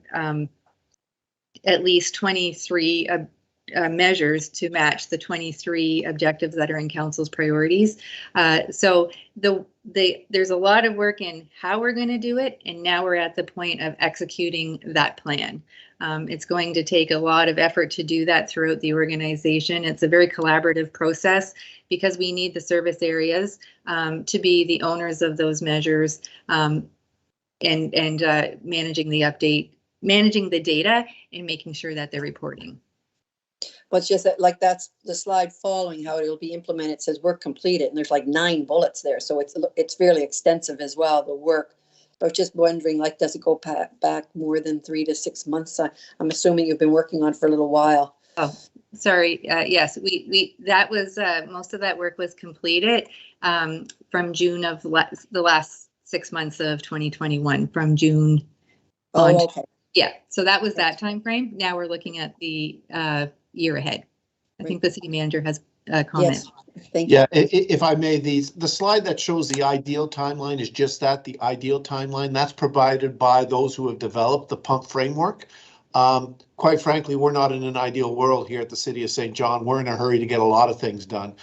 Speaker 5: at least 23 measures to match the 23 objectives that are in council's priorities. So there's a lot of work in how we're going to do it, and now we're at the point of executing that plan. It's going to take a lot of effort to do that throughout the organization. It's a very collaborative process because we need the service areas to be the owners of those measures, and managing the data and making sure that they're reporting.
Speaker 3: But it's just that, like, that's the slide following how it'll be implemented. It says work completed, and there's like 9 bullets there. So it's fairly extensive as well, the work. But I was just wondering, like, does it go back more than 3 to 6 months? I'm assuming you've been working on it for a little while.
Speaker 5: Oh, sorry. Yes, that was most of that work was completed from June of the last 6 months of 2021, from June on.
Speaker 3: Oh, okay.
Speaker 5: Yeah, so that was that time frame. Now we're looking at the year ahead. I think the city manager has a comment.
Speaker 3: Yes, thank you.
Speaker 11: Yeah, if I may, the slide that shows the ideal timeline is just that, the ideal timeline. That's provided by those who have developed the pump framework. Quite frankly, we're not in an ideal world here at the City of St. John. We're in a hurry to get a lot of things done.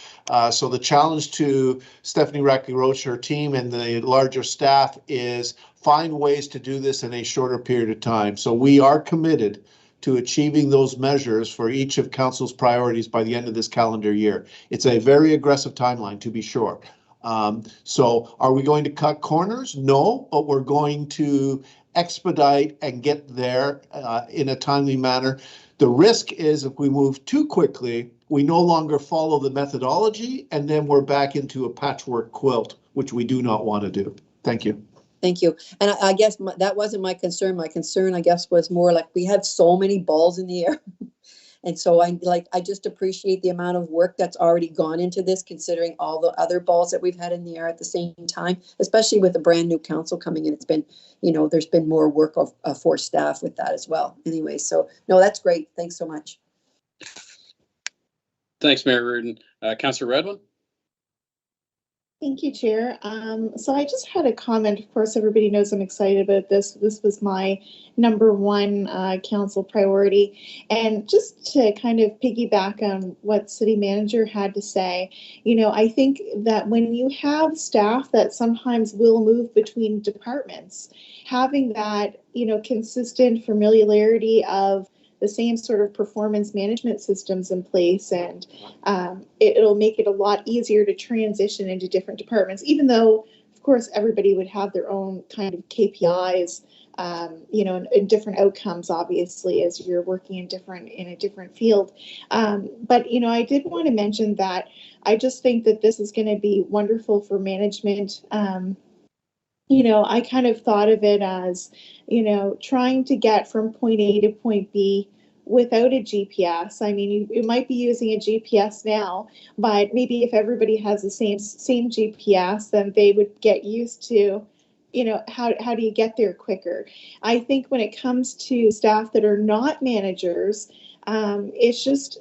Speaker 11: So the challenge to Stephanie Racky-Roach, her team, and the larger staff is find ways to do this in a shorter period of time. So we are committed to achieving those measures for each of council's priorities by the end of this calendar year. It's a very aggressive timeline, to be sure. So are we going to cut corners? No, but we're going to expedite and get there in a timely manner. The risk is if we move too quickly, we no longer follow the methodology, and then we're back into a patchwork quilt, which we do not want to do. Thank you.
Speaker 3: Thank you. And I guess that wasn't my concern. My concern, I guess, was more like we have so many balls in the air. And so I just appreciate the amount of work that's already gone into this, considering all the other balls that we've had in the air at the same time, especially with a brand new council coming in. It's been, there's been more work for staff with that as well. Anyway, so no, that's great. Thanks so much.
Speaker 1: Thanks, Mayor Reardon. Councillor Redwin?
Speaker 4: Thank you, Chair. So I just had a comment. Of course, everybody knows I'm excited about this. This was my #1 council priority. And just to kind of piggyback on what City Manager had to say, I think that when you have staff that sometimes will move between departments, having that, consistent familiarity of the same sort of performance management systems in place, and it'll make it a lot easier to transition into different departments, even though, of course, everybody would have their own kind of KPIs, and different outcomes, obviously, as you're working in a different field. But, I did want to mention that I just think that this is going to be wonderful for management. I kind of thought of it as, trying to get from point A to point B without a GPS. I mean, you might be using a GPS now, but maybe if everybody has the same GPS, then they would get used to, how do you get there quicker? I think when it comes to staff that are not managers, it's just,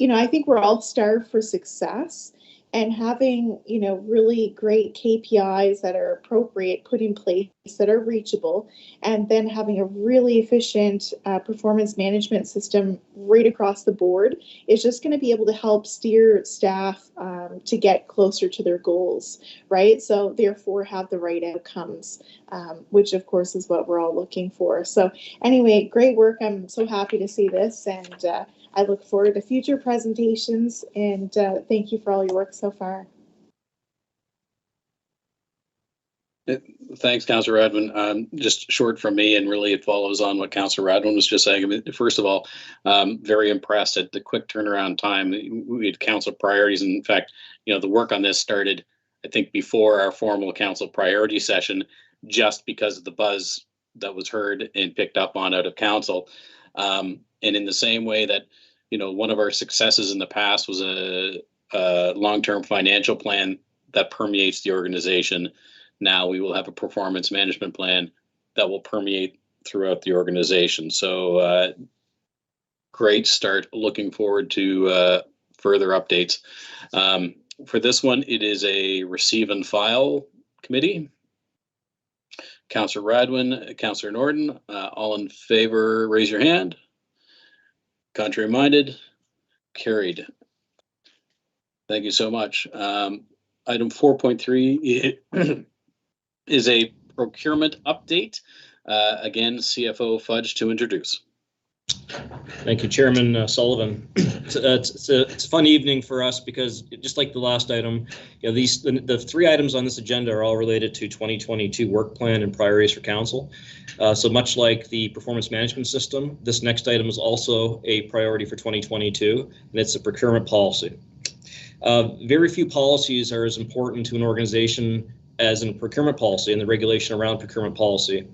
Speaker 4: I think we're all starved for success. And having, really great KPIs that are appropriate, put in place, that are reachable, and then having a really efficient performance management system right across the board is just going to be able to help steer staff to get closer to their goals, right? So therefore have the right outcomes, which of course is what we're all looking for. So anyway, great work. I'm so happy to see this, and I look forward to future presentations, and thank you for all your work so far.
Speaker 1: Thanks, Councillor Radwin. Just short from me, and really it follows on what Councillor Radwin was just saying. I mean, first of all, very impressed at the quick turnaround time. We had council priorities. And in fact, the work on this started, I think, before our formal council priority session, just because of the buzz that was heard and picked up on out of council. And in the same way that, one of our successes in the past was a long-term financial plan that permeates the organization. Now we will have a performance management plan that will permeate throughout the organization. So great start. Looking forward to further updates. For this one, it is a receive and file committee. Councillor Radwin, Councillor Norton, all in favor, raise your hand. Contrary minded, Carried. Thank you so much. Item 4.3 is a procurement update. Again, CFO Fudge to introduce.
Speaker 6: Thank you, Chairman Sullivan. It's a fun evening for us because just like the last item, the three items on this agenda are all related to 2022 work plan and priorities for council. So much like the performance management system, this next item is also a priority for 2022, and it's a procurement policy. Very few policies are as important to an organization as in procurement policy and the regulation around procurement policy.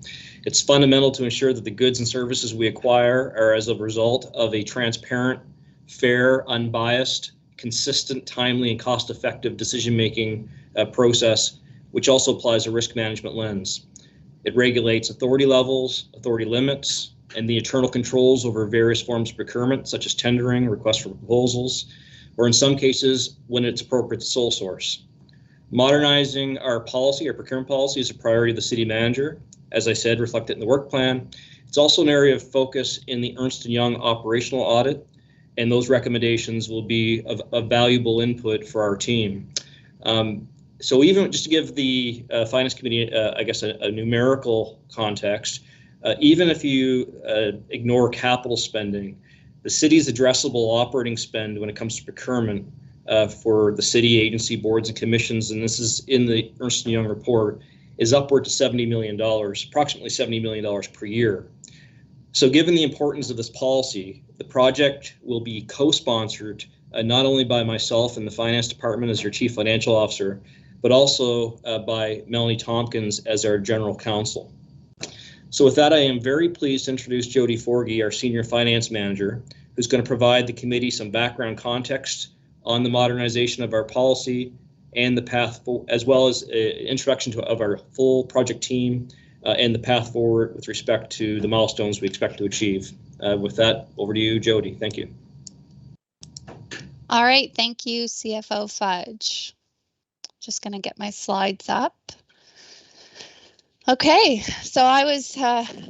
Speaker 6: It's fundamental to ensure that the goods and services we acquire are as a result of a transparent, fair, unbiased, consistent, timely, and cost-effective decision-making process, which also applies a risk management lens. It regulates authority levels, authority limits, and the internal controls over various forms of procurement, such as tendering, requests for proposals, or in some cases, when it's appropriate, sole source. Modernizing our policy, our procurement policy, is a priority of the city manager. As I said, reflected in the work plan. It's also an area of focus in the Ernst & Young operational audit, and those recommendations will be of valuable input for our team. So even just to give the Finance Committee, I guess, a numerical context, even if you ignore capital spending, the city's addressable operating spend when it comes to procurement for the city, agency, boards, and commissions, and this is in the Ernst & Young report, is upward to $70 million, approximately $70 million per year. So given the importance of this policy, the project will be co-sponsored not only by myself and the Finance Department as your Chief Financial Officer, but also by Melanie Tompkins as our General Counsel. So with that, I am very pleased to introduce Jody Forgy, our Senior Finance Manager, who's going to provide the committee some background context on the modernization of our policy and the path forward, as well as introduction of our full project team and the path forward with respect to the milestones we expect to achieve. With that, over to you, Jody. Thank you.
Speaker 12: All right, thank you, CFO Fudge. Just going to get my slides up. Okay, so I was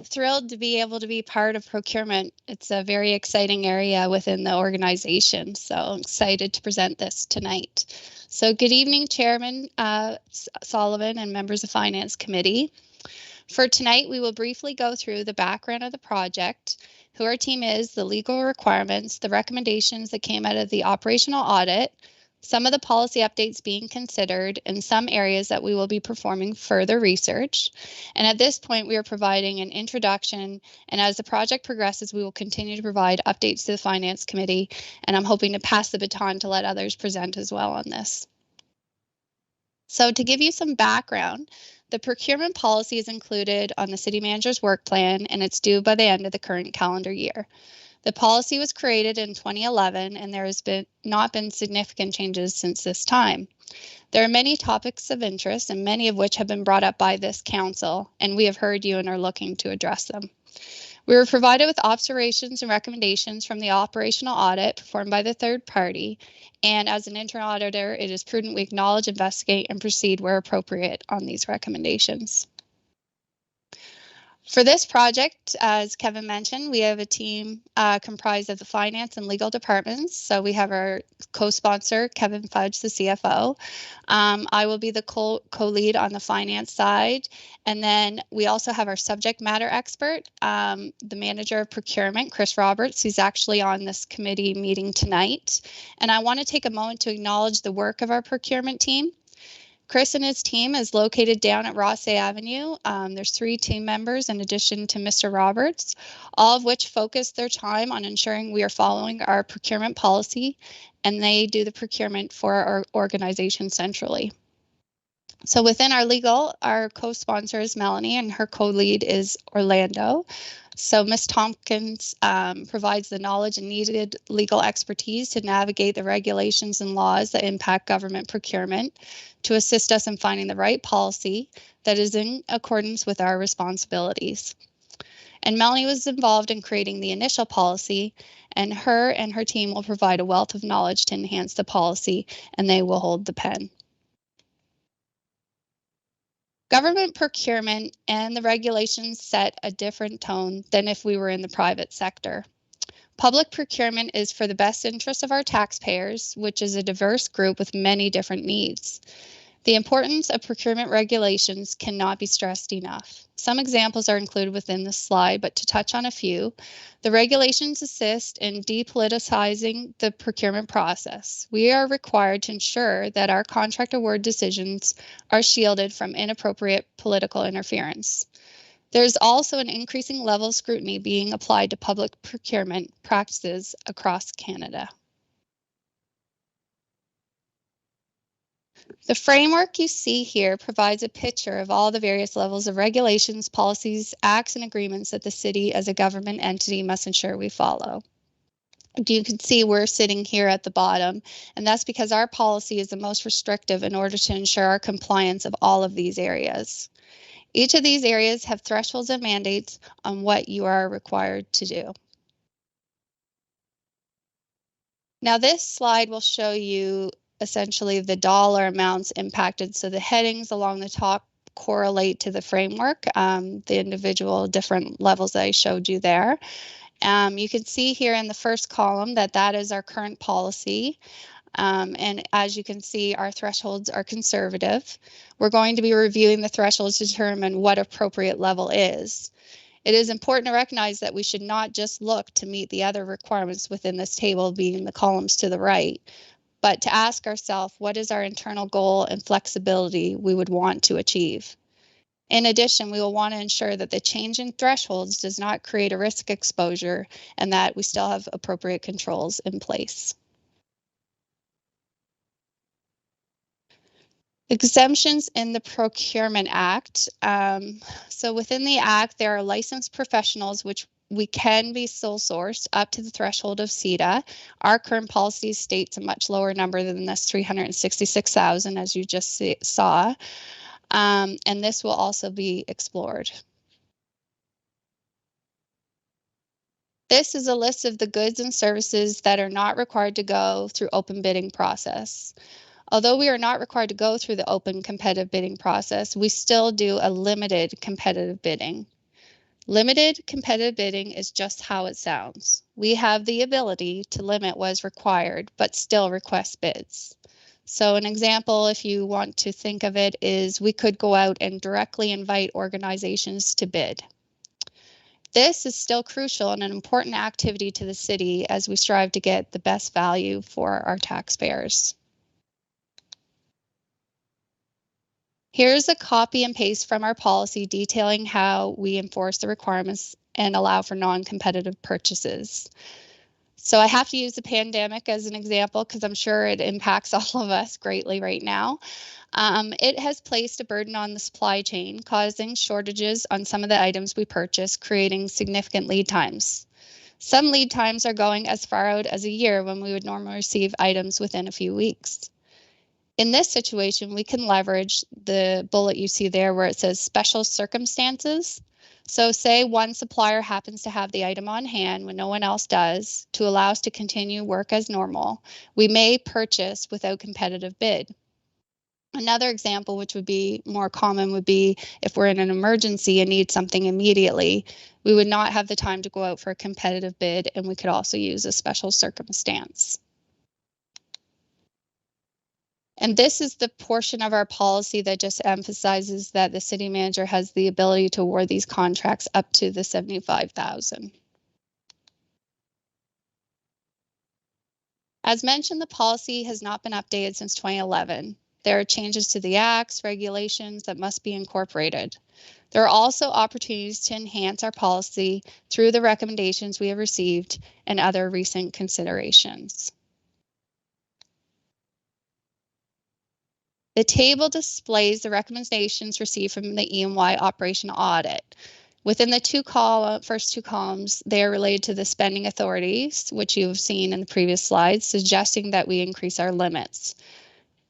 Speaker 12: thrilled to be able to be part of procurement. It's a very exciting area within the organization, so I'm excited to present this tonight. So good evening, Chairman Sullivan and members of Finance Committee. For tonight, we will briefly go through the background of the project, who our team is, the legal requirements, the recommendations that came out of the operational audit, some of the policy updates being considered, and some areas that we will be performing further research. And at this point, we are providing an introduction, and as the project progresses, we will continue to provide updates to the Finance Committee, and I'm hoping to pass the baton to let others present as well on this. So to give you some background, the procurement policy is included on the City Manager's work plan, and it's due by the end of the current calendar year. The policy was created in 2011, and there has not been significant changes since this time. There are many topics of interest, and many of which have been brought up by this council, and we have heard you and are looking to address them. We were provided with observations and recommendations from the operational audit performed by the third party, and as an internal auditor, it is prudent we acknowledge, investigate, and proceed where appropriate on these recommendations. For this project, as Kevin mentioned, we have a team comprised of the finance and legal departments. So we have our co-sponsor, Kevin Fudge, the CFO. I will be the co-lead on the finance side. And then we also have our subject matter expert, the manager of procurement, Chris Roberts, who's actually on this committee meeting tonight. And I want to take a moment to acknowledge the work of our procurement team. Chris and his team is located down at Rossay Avenue. There's 3 team members in addition to Mr. Roberts, all of which focus their time on ensuring we are following our procurement policy, and they do the procurement for our organization centrally. So within our legal, our co-sponsor is Melanie and her co-lead is Orlando. So Ms. Tompkins provides the knowledge and needed legal expertise to navigate the regulations and laws that impact government procurement to assist us in finding the right policy that is in accordance with our responsibilities. And Melanie was involved in creating the initial policy, and her team will provide a wealth of knowledge to enhance the policy, and they will hold the pen. Government procurement and the regulations set a different tone than if we were in the private sector. Public procurement is for the best interest of our taxpayers, which is a diverse group with many different needs. The importance of procurement regulations cannot be stressed enough. Some examples are included within this slide, but to touch on a few, the regulations assist in depoliticizing the procurement process. We are required to ensure that our contract award decisions are shielded from inappropriate political interference. There's also an increasing level of scrutiny being applied to public procurement practices across Canada. The framework you see here provides a picture of all the various levels of regulations, policies, acts, and agreements that the city as a government entity must ensure we follow. You can see we're sitting here at the bottom, and that's because our policy is the most restrictive in order to ensure our compliance of all of these areas. Each of these areas have thresholds and mandates on what you are required to do. Now this slide will show you essentially the dollar amounts impacted. So the headings along the top correlate to the framework, the individual different levels that I showed you there. You can see here in the first column that is our current policy. And as you can see, our thresholds are conservative. We're going to be reviewing the thresholds to determine what appropriate level is. It is important to recognize that we should not just look to meet the other requirements within this table, being the columns to the right, but to ask ourselves, what is our internal goal and flexibility we would want to achieve? In addition, we will want to ensure that the change in thresholds does not create a risk exposure and that we still have appropriate controls in place. Exemptions in the Procurement Act. So within the Act, there are licensed professionals which we can be sole sourced up to the threshold of CETA. Our current policy states a much lower number than this 366,000, as you just saw. And this will also be explored. This is a list of the goods and services that are not required to go through open bidding process. Although we are not required to go through the open competitive bidding process, we still do a limited competitive bidding. Limited competitive bidding is just how it sounds. We have the ability to limit what is required, but still request bids. So an example, if you want to think of it, is we could go out and directly invite organizations to bid. This is still crucial and an important activity to the city as we strive to get the best value for our taxpayers. Here's a copy and paste from our policy detailing how we enforce the requirements and allow for non-competitive purchases. So I have to use the pandemic as an example because I'm sure it impacts all of us greatly right now. It has placed a burden on the supply chain, causing shortages on some of the items we purchase, creating significant lead times. Some lead times are going as far out as a year when we would normally receive items within a few weeks. In this situation, we can leverage the bullet you see there where it says special circumstances. So say one supplier happens to have the item on hand when no one else does to allow us to continue work as normal. We may purchase without competitive bid. Another example, which would be more common, would be if we're in an emergency and need something immediately, we would not have the time to go out for a competitive bid, and we could also use a special circumstance. And this is the portion of our policy that just emphasizes that the city manager has the ability to award these contracts up to the $75,000. As mentioned, the policy has not been updated since 2011. There are changes to the acts, regulations that must be incorporated. There are also opportunities to enhance our policy through the recommendations we have received and other recent considerations. The table displays the recommendations received from the E&Y operation audit. Within the first two columns, they are related to the spending authorities, which you have seen in the previous slides, suggesting that we increase our limits.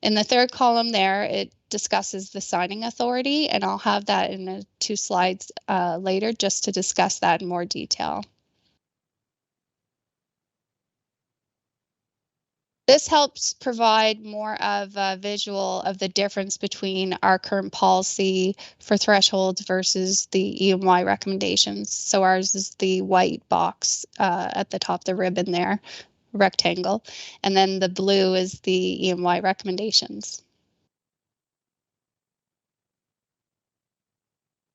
Speaker 12: In the third column there, it discusses the signing authority, and I'll have that in the 2 slides later just to discuss that in more detail. This helps provide more of a visual of the difference between our current policy for thresholds versus the EMY recommendations. So ours is the white box at the top, the ribbon there, rectangle, and then the blue is the EMY recommendations.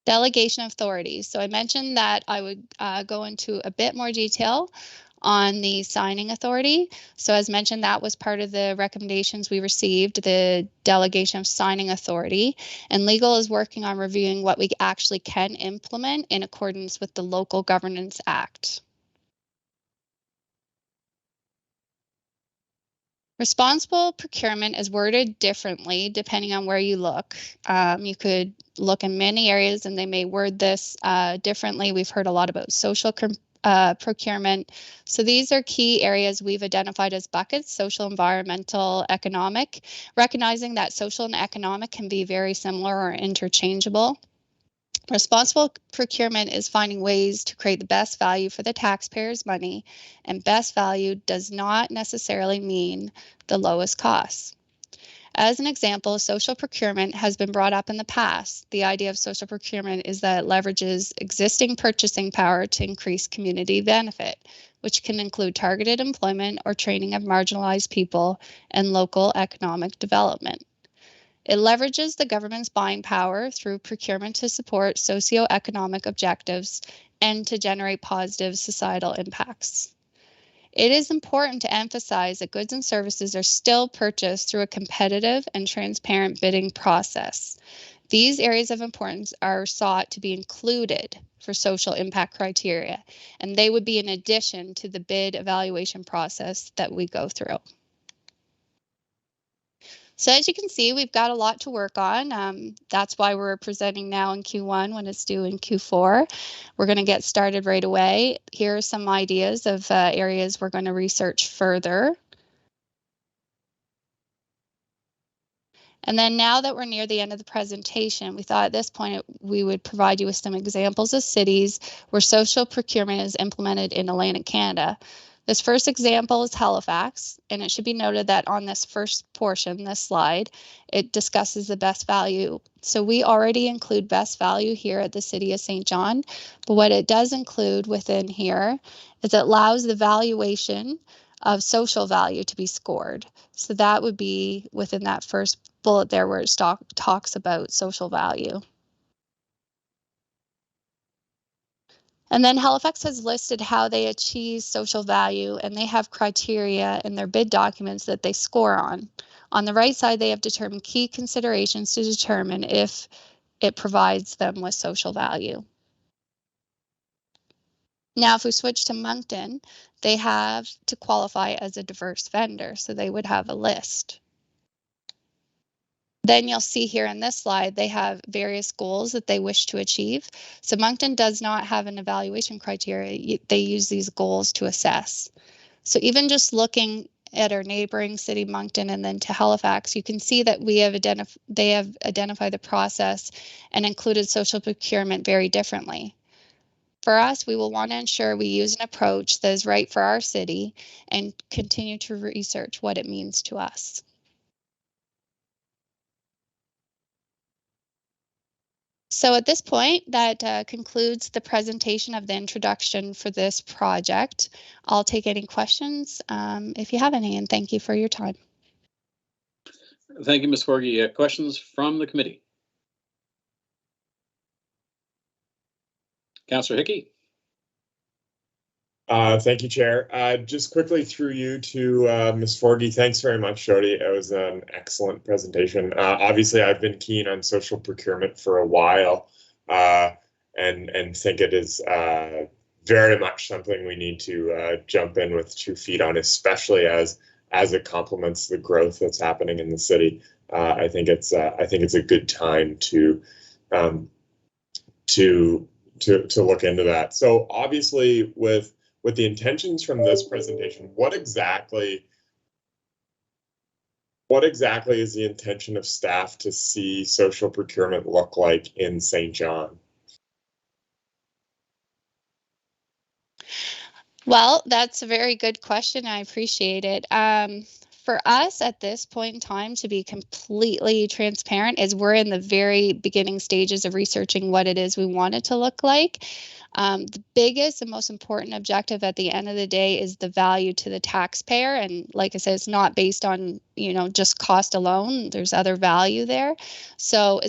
Speaker 12: Delegation of authorities. So I mentioned that I would go into a bit more detail on the signing authority. So as mentioned, that was part of the recommendations we received, the delegation of signing authority. And legal is working on reviewing what we actually can implement in accordance with the Local Governance Act. Responsible procurement is worded differently depending on where you look. You could look in many areas and they may word this differently. We've heard a lot about social procurement. So these are key areas we've identified as buckets: social, environmental, economic, recognizing that social and economic can be very similar or interchangeable. Responsible procurement is finding ways to create the best value for the taxpayers' money, and best value does not necessarily mean the lowest cost. As an example, social procurement has been brought up in the past. The idea of social procurement is that it leverages existing purchasing power to increase community benefit, which can include targeted employment or training of marginalized people and local economic development. It leverages the government's buying power through procurement to support socioeconomic objectives and to generate positive societal impacts. It is important to emphasize that goods and services are still purchased through a competitive and transparent bidding process. These areas of importance are sought to be included for social impact criteria, and they would be in addition to the bid evaluation process that we go through. So as you can see, we've got a lot to work on. That's why we're presenting now in Q1 when it's due in Q4. We're going to get started right away. Here are some ideas of areas we're going to research further. And then now that we're near the end of the presentation, we thought at this point we would provide you with some examples of cities where social procurement is implemented in Atlantic Canada. This first example is Halifax, and it should be noted that on this first portion, this slide, it discusses the best value. So we already include best value here at the City of St. John, but what it does include within here is it allows the valuation of social value to be scored. So that would be within that first bullet there where it talks about social value. And then Halifax has listed how they achieve social value, and they have criteria in their bid documents that they score on. On the right side, they have determined key considerations to determine if it provides them with social value. Now, if we switch to Moncton, they have to qualify as a diverse vendor, so they would have a list. Then you'll see here in this slide, they have various goals that they wish to achieve. So Moncton does not have an evaluation criteria. They use these goals to assess. So even just looking at our neighboring city, Moncton, and then to Halifax, you can see that they have identified the process and included social procurement very differently. For us, we will want to ensure we use an approach that is right for our city and continue to research what it means to us. So at this point, that concludes the presentation of the introduction for this project. I'll take any questions if you have any, and thank you for your time.
Speaker 1: Thank you, Ms. Forgy. Questions from the committee? Councillor Hickey.
Speaker 2: Thank you, Chair. Just quickly through you to Ms. Forgy. Thanks very much, Jody. It was an excellent presentation. Obviously, I've been keen on social procurement for a while, and think it is very much something we need to jump in with 2 feet on, especially as it complements the growth that's happening in the city. I think it's a good time to look into that. So obviously, with the intentions from this presentation, what exactly is the intention of staff to see social procurement look like in St. John?
Speaker 12: Well, that's a very good question. I appreciate it. for us at this point in time, to be completely transparent, is we're in the very beginning stages of researching what it is we want it to look like. The biggest and most important objective at the end of the day is the value to the taxpayer. And like I said, it's not based on, just cost alone. There's other value there. So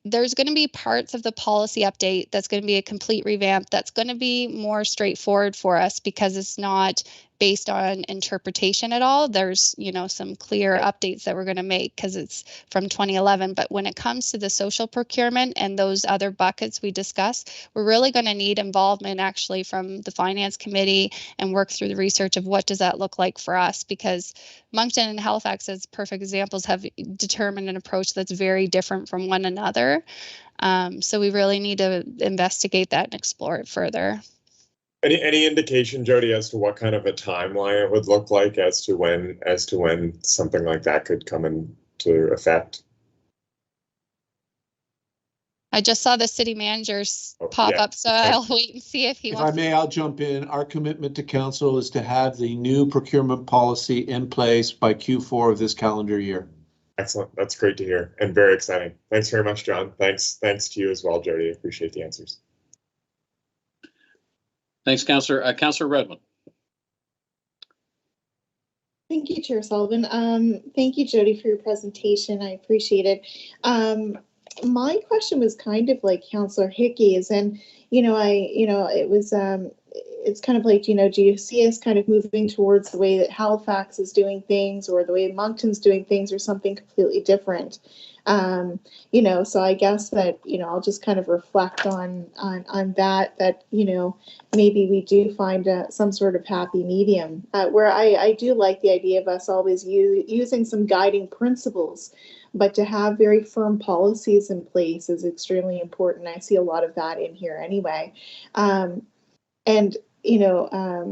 Speaker 12: there's going to be parts of the policy update that's going to be a complete revamp that's going to be more straightforward for us because it's not based on interpretation at all. There's, some clear updates that we're going to make because it's from 2011. But when it comes to the social procurement and those other buckets we discussed, we're really going to need involvement actually from the finance committee and work through the research of what does that look like for us, because Moncton and Halifax, as perfect examples, have determined an approach that's very different from one another. So we really need to investigate that and explore it further.
Speaker 2: Any indication, Jody, as to what kind of a timeline it would look like as to when something like that could come into effect?
Speaker 12: I just saw the city manager's pop up, so I'll wait and see if he wants.
Speaker 11: If I may, I'll jump in. Our commitment to council is to have the new procurement policy in place by Q4 of this calendar year.
Speaker 2: Excellent. That's great to hear and very exciting. Thanks very much, John. Thanks to you as well, Jody. I appreciate the answers.
Speaker 1: Thanks, Councillor. Councillor Redmond.
Speaker 4: Thank you, Chair Sullivan. Thank you, Jody, for your presentation. I appreciate it. My question was kind of like Councillor Hickey's, and it was it's kind of like, do you see us kind of moving towards the way that Halifax is doing things, or the way Moncton's doing things, or something completely different? So I guess that, I'll just kind of reflect on that, maybe we do find some sort of happy medium, where I do like the idea of us always using some guiding principles, but to have very firm policies in place is extremely important. I see a lot of that in here anyway.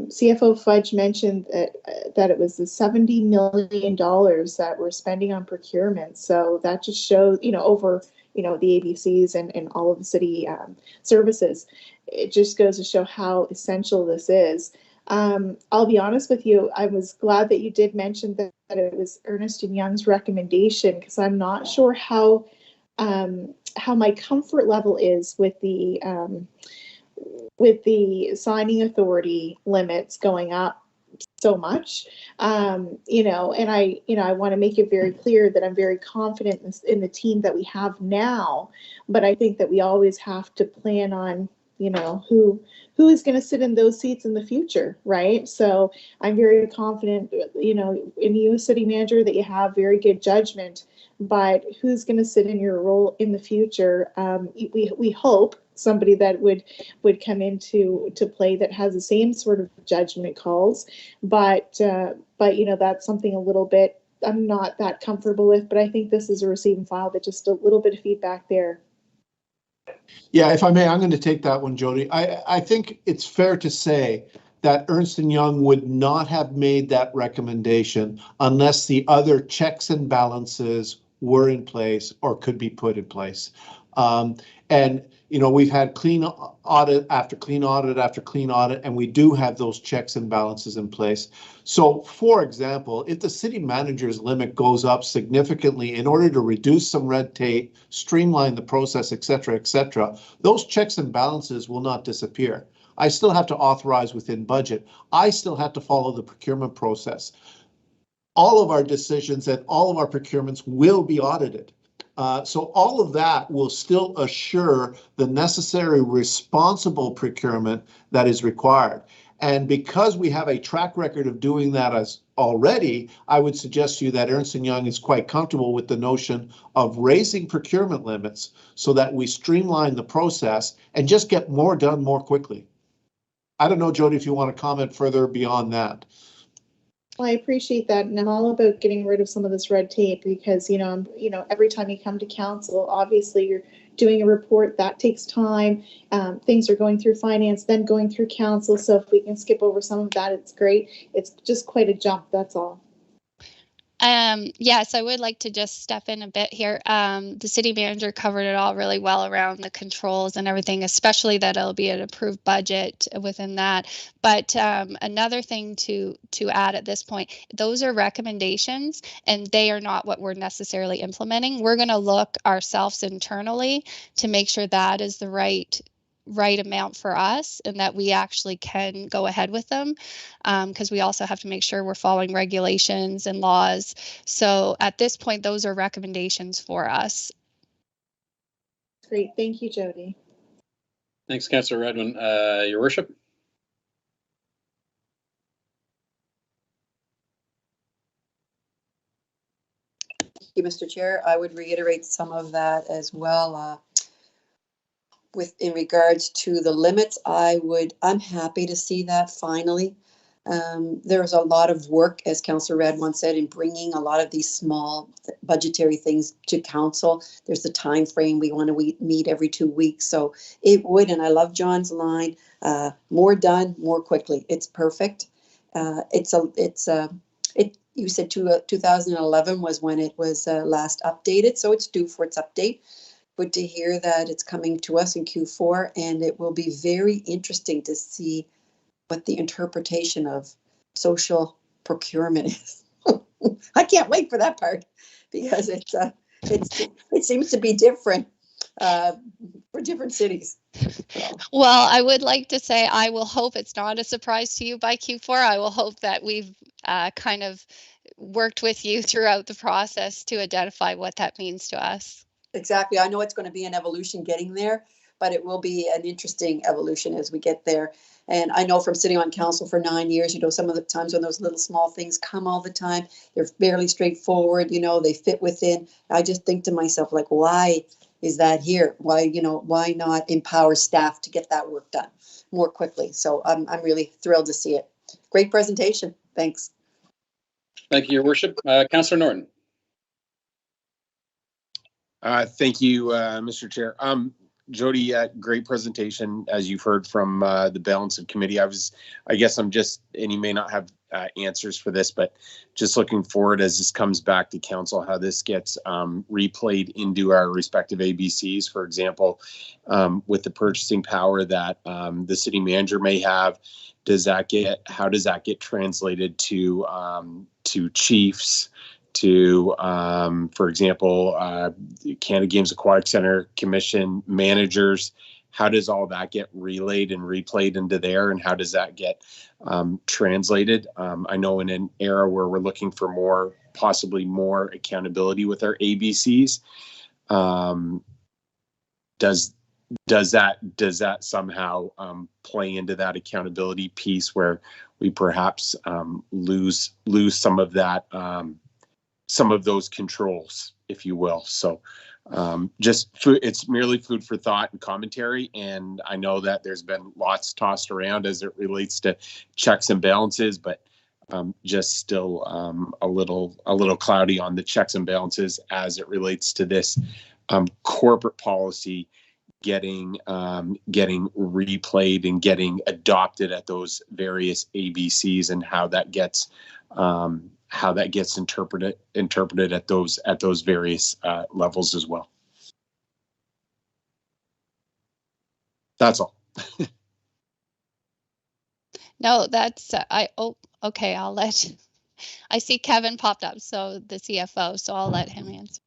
Speaker 4: CFO Fudge mentioned that it was the $70 million that we're spending on procurement. So that just shows, over, the ABCs and all of the city services. It just goes to show how essential this is. I'll be honest with you, I was glad that you did mention that it was Ernst & Young's recommendation, because I'm not sure how my comfort level is with the signing authority limits going up so much, and I want to make it very clear that I'm very confident in the team that we have now, but I think that we always have to plan on, who is going to sit in those seats in the future, right? So I'm very confident, in you, city manager, that you have very good judgment, but who's going to sit in your role in the future? We hope somebody that would come into play that has the same sort of judgment calls, but that's something a little bit I'm not that comfortable with. But I think this is a receive and file, but just a little bit of feedback there.
Speaker 11: Yeah, if I may, I'm going to take that one, Jody. I think it's fair to say that Ernst & Young would not have made that recommendation unless the other checks and balances were in place or could be put in place. And we've had clean audit after clean audit after clean audit, and we do have those checks and balances in place. So, for example, if the city manager's limit goes up significantly in order to reduce some red tape, streamline the process, et cetera, those checks and balances will not disappear. I still have to authorize within budget. I still have to follow the procurement process. All of our decisions and all of our procurements will be audited. So all of that will still assure the necessary responsible procurement that is required. And because we have a track record of doing that as already, I would suggest to you that Ernst & Young is quite comfortable with the notion of raising procurement limits so that we streamline the process and just get more done more quickly. I don't know, Jody, if you want to comment further beyond that.
Speaker 4: Well, I appreciate that, and I'm all about getting rid of some of this red tape because, every time you come to council, obviously you're doing a report that takes time. Things are going through finance, then going through council. So if we can skip over some of that, it's great. It's just quite a jump. That's all.
Speaker 12: Yes, I would like to just step in a bit here. The city manager covered it all really well around the controls and everything, especially that it'll be an approved budget within that. But another thing to add at this point, those are recommendations and they are not what we're necessarily implementing. We're going to look ourselves internally to make sure that is the right amount for us and that we actually can go ahead with them, because we also have to make sure we're following regulations and laws. So at this point, those are recommendations for us.
Speaker 4: Great, thank you, Jody.
Speaker 1: Thanks, Councillor Redmond. Your worship.
Speaker 3: Thank you, Mr. Chair. I would reiterate some of that as well. In regards to the limits, I'm happy to see that finally. There's a lot of work, as Councillor Red once said, in bringing a lot of these small budgetary things to council. There's the time frame. We want to meet every 2 weeks. So it would, and I love John's line, more done, more quickly. It's perfect. You said 2011 was when it was last updated. So it's due for its update. Good to hear that it's coming to us in Q4, and it will be very interesting to see what the interpretation of social procurement is. I can't wait for that part because it seems to be different for different cities.
Speaker 12: Well, I would like to say I will hope it's not a surprise to you by Q4. I will hope that we've kind of worked with you throughout the process to identify what that means to us.
Speaker 3: Exactly. I know it's going to be an evolution getting there, but it will be an interesting evolution as we get there. And I know from sitting on council for 9 years, some of the times when those little small things come all the time, they're fairly straightforward, they fit within. I just think to myself, like, why is that here? Why not empower staff to get that work done more quickly? So I'm really thrilled to see it. Great presentation. Thanks.
Speaker 1: Thank you, Your Worship. Councillor Norton.
Speaker 9: Thank you, Mr. Chair. Jody, great presentation, as you've heard from the balance of committee. I guess I'm just, and you may not have answers for this, but just looking forward as this comes back to council, how this gets replayed into our respective ABCs. For example, with the purchasing power that the city manager may have, how does that get translated to chiefs? To, for example, Canada Games Aquatic Center Commission managers, how does all that get relayed and replayed into there, and how does that get translated? I know in an era where we're looking for possibly more accountability with our ABCs, does that somehow play into that accountability piece where we perhaps lose some of that? Some of those controls, if you will. So it's merely food for thought and commentary. And I know that there's been lots tossed around as it relates to checks and balances, but just still a little cloudy on the checks and balances as it relates to this corporate policy getting replayed and getting adopted at those various ABCs, and how that gets interpreted at those various levels as well. That's all.
Speaker 12: No, that's okay. I see Kevin popped up, so the CFO, so I'll let him answer.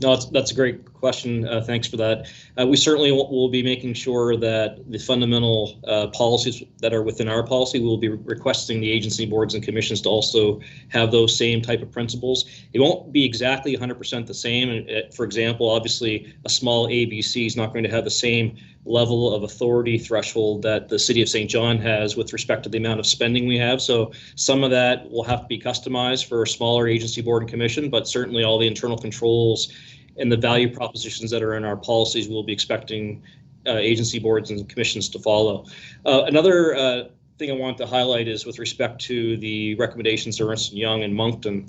Speaker 6: No, that's a great question. Thanks for that. We certainly will be making sure that the fundamental policies that are within our policy, we'll be requesting the agency boards and commissions to also have those same type of principles. It won't be exactly 100% the same. For example, obviously, a small ABC is not going to have the same level of authority threshold that the City of St. John has with respect to the amount of spending we have. So some of that will have to be customized for a smaller agency board and commission, but certainly all the internal controls and the value propositions that are in our policies we'll be expecting agency boards and commissions to follow. Another thing I want to highlight is with respect to the recommendations of Ernst & Young and Moncton.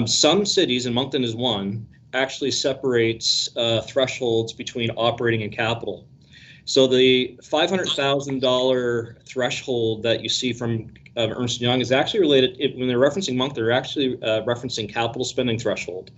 Speaker 6: Some cities, and Moncton is one, actually separates thresholds between operating and capital. So the $500,000 threshold that you see from Ernst & Young is actually related, when they're referencing Moncton, they're actually referencing capital spending threshold.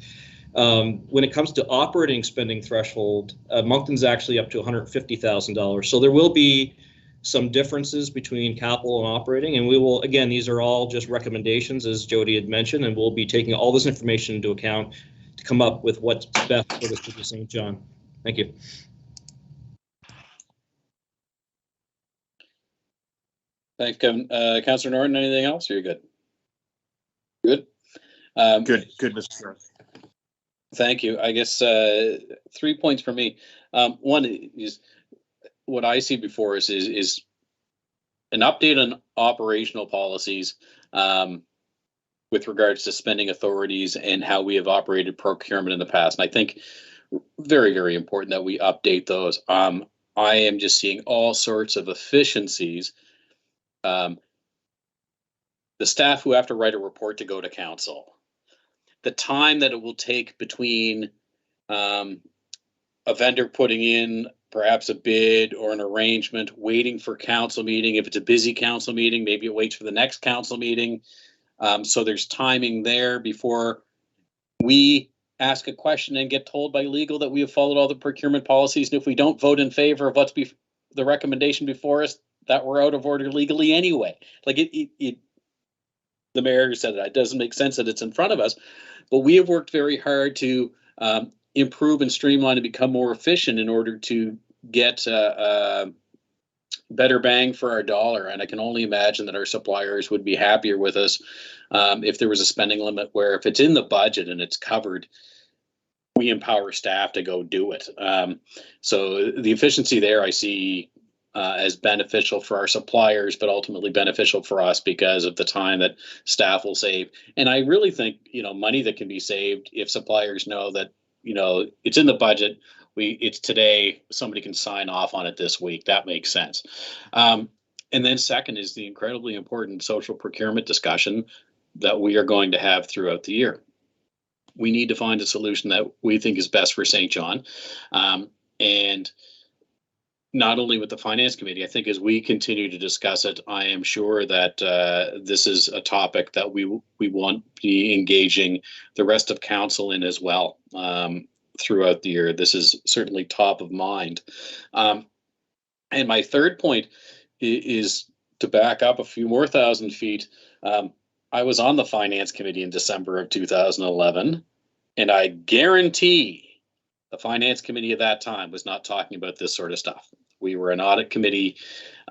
Speaker 6: When it comes to operating spending threshold, Moncton's actually up to $150,000. So there will be some differences between capital and operating, and we will, again, these are all just recommendations, as Jody had mentioned, and we'll be taking all this information into account to come up with what's best for the city of St. John. Thank you.
Speaker 1: Thanks, Kevin. Councillor Norton, anything else? Or you're good? Good.
Speaker 9: Good, Mr. Chair.
Speaker 1: Thank you. I guess 3 points for me. One is what I see before us is an update on operational policies with regards to spending authorities and how we have operated procurement in the past. And I think very, very important that we update those. I am just seeing all sorts of efficiencies. The staff who have to write a report to go to council, the time that it will take between a vendor putting in perhaps a bid or an arrangement, waiting for council meeting. If it's a busy council meeting, maybe it waits for the next council meeting. So there's timing there before we ask a question and get told by legal that we have followed all the procurement policies. And if we don't vote in favor of what's the recommendation before us, that we're out of order legally anyway. Like the mayor said that it doesn't make sense that it's in front of us, but we have worked very hard to improve and streamline and become more efficient in order to get better bang for our dollar. And I can only imagine that our suppliers would be happier with us if there was a spending limit where if it's in the budget and it's covered, we empower staff to go do it. So the efficiency there I see as beneficial for our suppliers, but ultimately beneficial for us because of the time that staff will save. And I really think, money that can be saved if suppliers know that, it's in the budget. It's today, somebody can sign off on it this week. That makes sense. And then second is the incredibly important social procurement discussion that we are going to have throughout the year. We need to find a solution that we think is best for St. John. And not only with the Finance Committee, I think as we continue to discuss it, I am sure that this is a topic that we want to be engaging the rest of council in as well throughout the year. This is certainly top of mind. And my third point is to back up a few more 1,000 feet. I was on the Finance Committee in December of 2011, and I guarantee the Finance Committee at that time was not talking about this sort of stuff. We were an audit committee,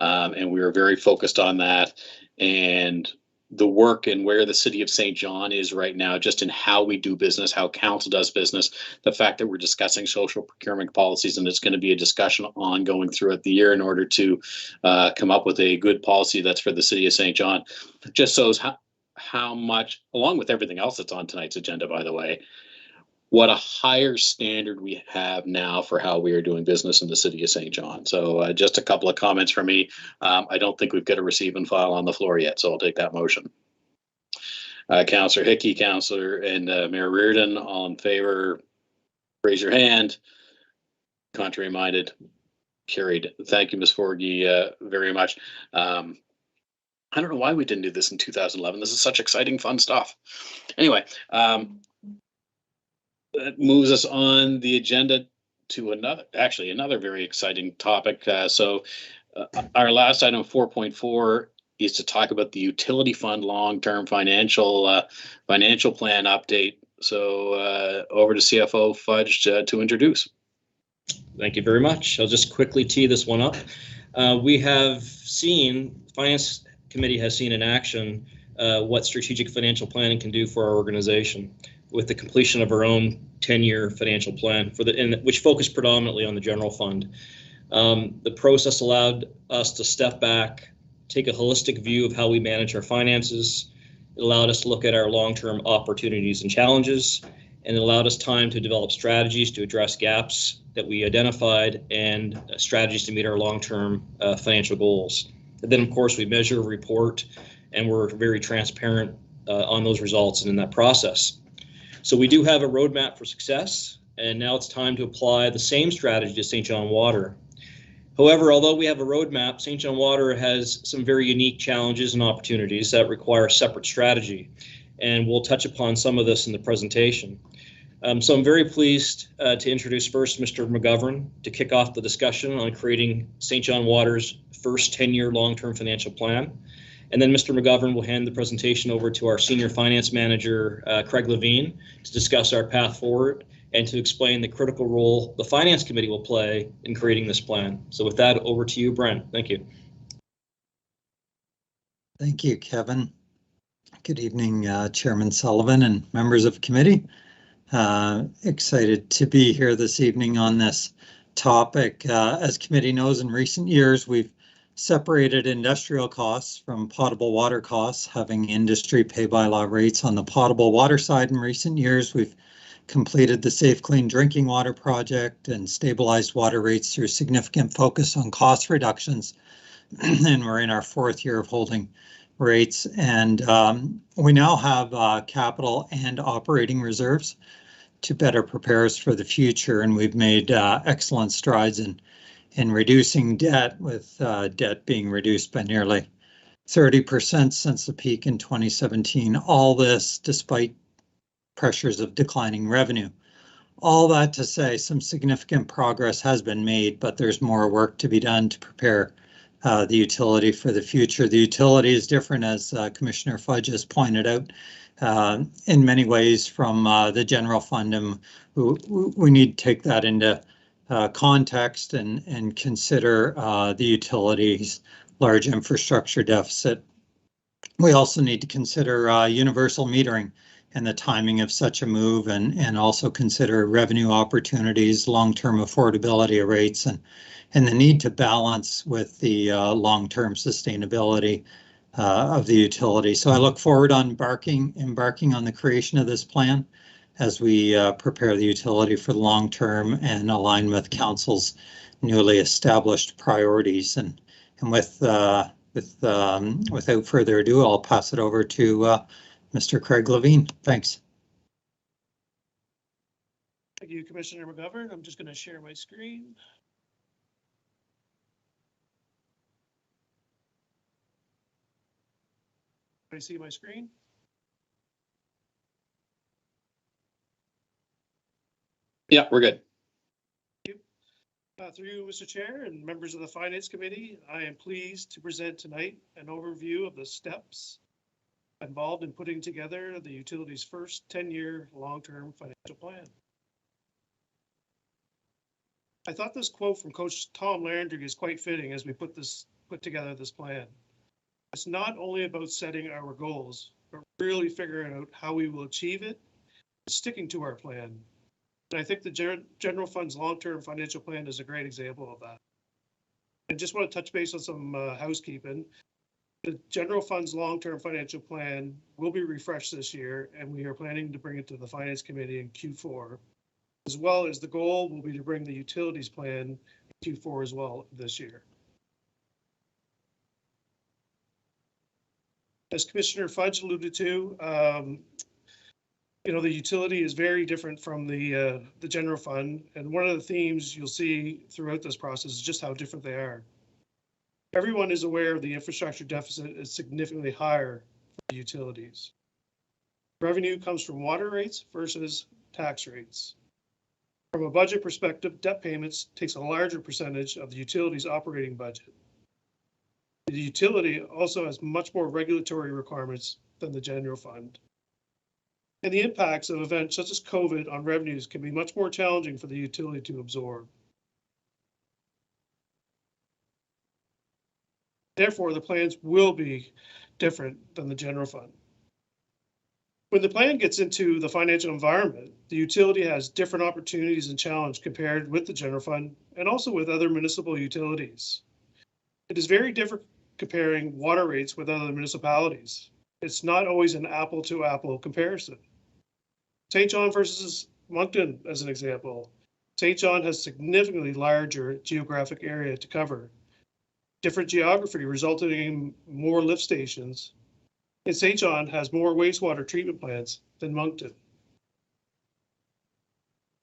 Speaker 1: and we were very focused on that. And the work and where the city of St. John is right now, just in how we do business, how council does business, the fact that we're discussing social procurement policies, and it's going to be a discussion ongoing throughout the year in order to come up with a good policy that's for the city of St. John, just shows how much, along with everything else that's on tonight's agenda, by the way, what a higher standard we have now for how we are doing business in the city of St. John. So just a couple of comments from me. I don't think we've got a receive and file on the floor yet, so I'll take that motion. Councillor Hickey, Councillor and Mayor Reardon, all in favor, raise your hand. Contrary minded, carried. Thank you, Ms. Forgy, very much. I don't know why we didn't do this in 2011. This is such exciting, fun stuff. Anyway, that moves us on the agenda to another very exciting topic. So our last item, 4.4, is to talk about the utility fund long-term financial plan update. So over to CFO Fudge to introduce.
Speaker 6: Thank you very much. I'll just quickly tee this one up. We have seen, Finance Committee has seen in action what strategic financial planning can do for our organization, with the completion of our own 10-year financial plan which focused predominantly on the general fund. The process allowed us to step back, take a holistic view of how we manage our finances. It allowed us to look at our long-term opportunities and challenges, and it allowed us time to develop strategies to address gaps that we identified and strategies to meet our long-term financial goals. And then, of course, we measure, report, and we're very transparent on those results and in that process. So we do have a roadmap for success, and now it's time to apply the same strategy to St. John Water. However, although we have a roadmap, St. John Water has some very unique challenges and opportunities that require a separate strategy, and we'll touch upon some of this in the presentation. So I'm very pleased to introduce first Mr. McGovern to kick off the discussion on creating St. John Water's first 10-year long-term financial plan. And then Mr. McGovern will hand the presentation over to our Senior Finance Manager, Craig Levine, to discuss our path forward and to explain the critical role the Finance Committee will play in creating this plan. So with that, over to you, Brent. Thank you.
Speaker 13: Thank you, Kevin. Good evening, Chairman Sullivan and members of the committee. Excited to be here this evening on this topic. As committee knows, in recent years, we've separated industrial costs from potable water costs, having industry pay by law rates on the potable water side. In recent years, we've completed the Safe Clean Drinking Water project and stabilized water rates through significant focus on cost reductions. And we're in our 4th year of holding rates. And we now have capital and operating reserves to better prepare us for the future. And we've made excellent strides in reducing debt, with debt being reduced by nearly 30% since the peak in 2017. All this despite pressures of declining revenue. All that to say, some significant progress has been made, but there's more work to be done to prepare the utility for the future. The utility is different, as Commissioner Fudge has pointed out, in many ways from the general fund, and we need to take that into context and consider the utility's large infrastructure deficit. We also need to consider universal metering and the timing of such a move, and also consider revenue opportunities, long-term affordability of rates, and the need to balance with the long-term sustainability of the utility. So I look forward on embarking on the creation of this plan as we prepare the utility for the long term and align with Council's newly established priorities. And without further ado, I'll pass it over to Mr. Craig Levine. Thanks.
Speaker 14: Thank you, Commissioner McGovern. I'm just going to share my screen. Can I see my screen?
Speaker 1: Yeah, we're good.
Speaker 14: Thank you. Through you, Mr. Chair and members of the Finance Committee, I am pleased to present tonight an overview of the steps involved in putting together the utility's first 10-year long-term financial plan. I thought this quote from Coach Tom Landry is quite fitting as we put together this plan. It's not only about setting our goals, but really figuring out how we will achieve it, and sticking to our plan. And I think the General Fund's long-term financial plan is a great example of that. I just want to touch base on some housekeeping. The General Fund's long-term financial plan will be refreshed this year, and we are planning to bring it to the Finance Committee in Q4, as well as the goal will be to bring the utilities plan in Q4 as well this year. As Commissioner Fudge alluded to, the utility is very different from the general fund, and one of the themes you'll see throughout this process is just how different they are. Everyone is aware the infrastructure deficit is significantly higher for the utilities. Revenue comes from water rates versus tax rates. From a budget perspective, debt payments takes a larger percentage of the utility's operating budget. The utility also has much more regulatory requirements than the general fund. And the impacts of events such as COVID on revenues can be much more challenging for the utility to absorb. Therefore, the plans will be different than the general fund. When the plan gets into the financial environment, the utility has different opportunities and challenges compared with the general fund and also with other municipal utilities. It is very different comparing water rates with other municipalities. It's not always an apple-to-apple comparison. St. John versus Moncton, as an example. St. John has significantly larger geographic area to cover. Different geography resulting in more lift stations. And St. John has more wastewater treatment plants than Moncton.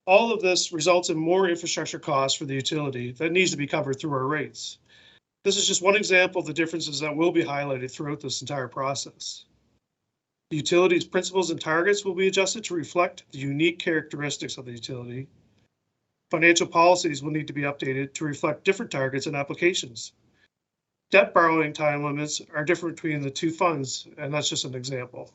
Speaker 14: All of this results in more infrastructure costs for the utility that needs to be covered through our rates. This is just one example of the differences that will be highlighted throughout this entire process. The utility's principles and targets will be adjusted to reflect the unique characteristics of the utility. Financial policies will need to be updated to reflect different targets and applications. Debt borrowing time limits are different between the two funds, and that's just an example.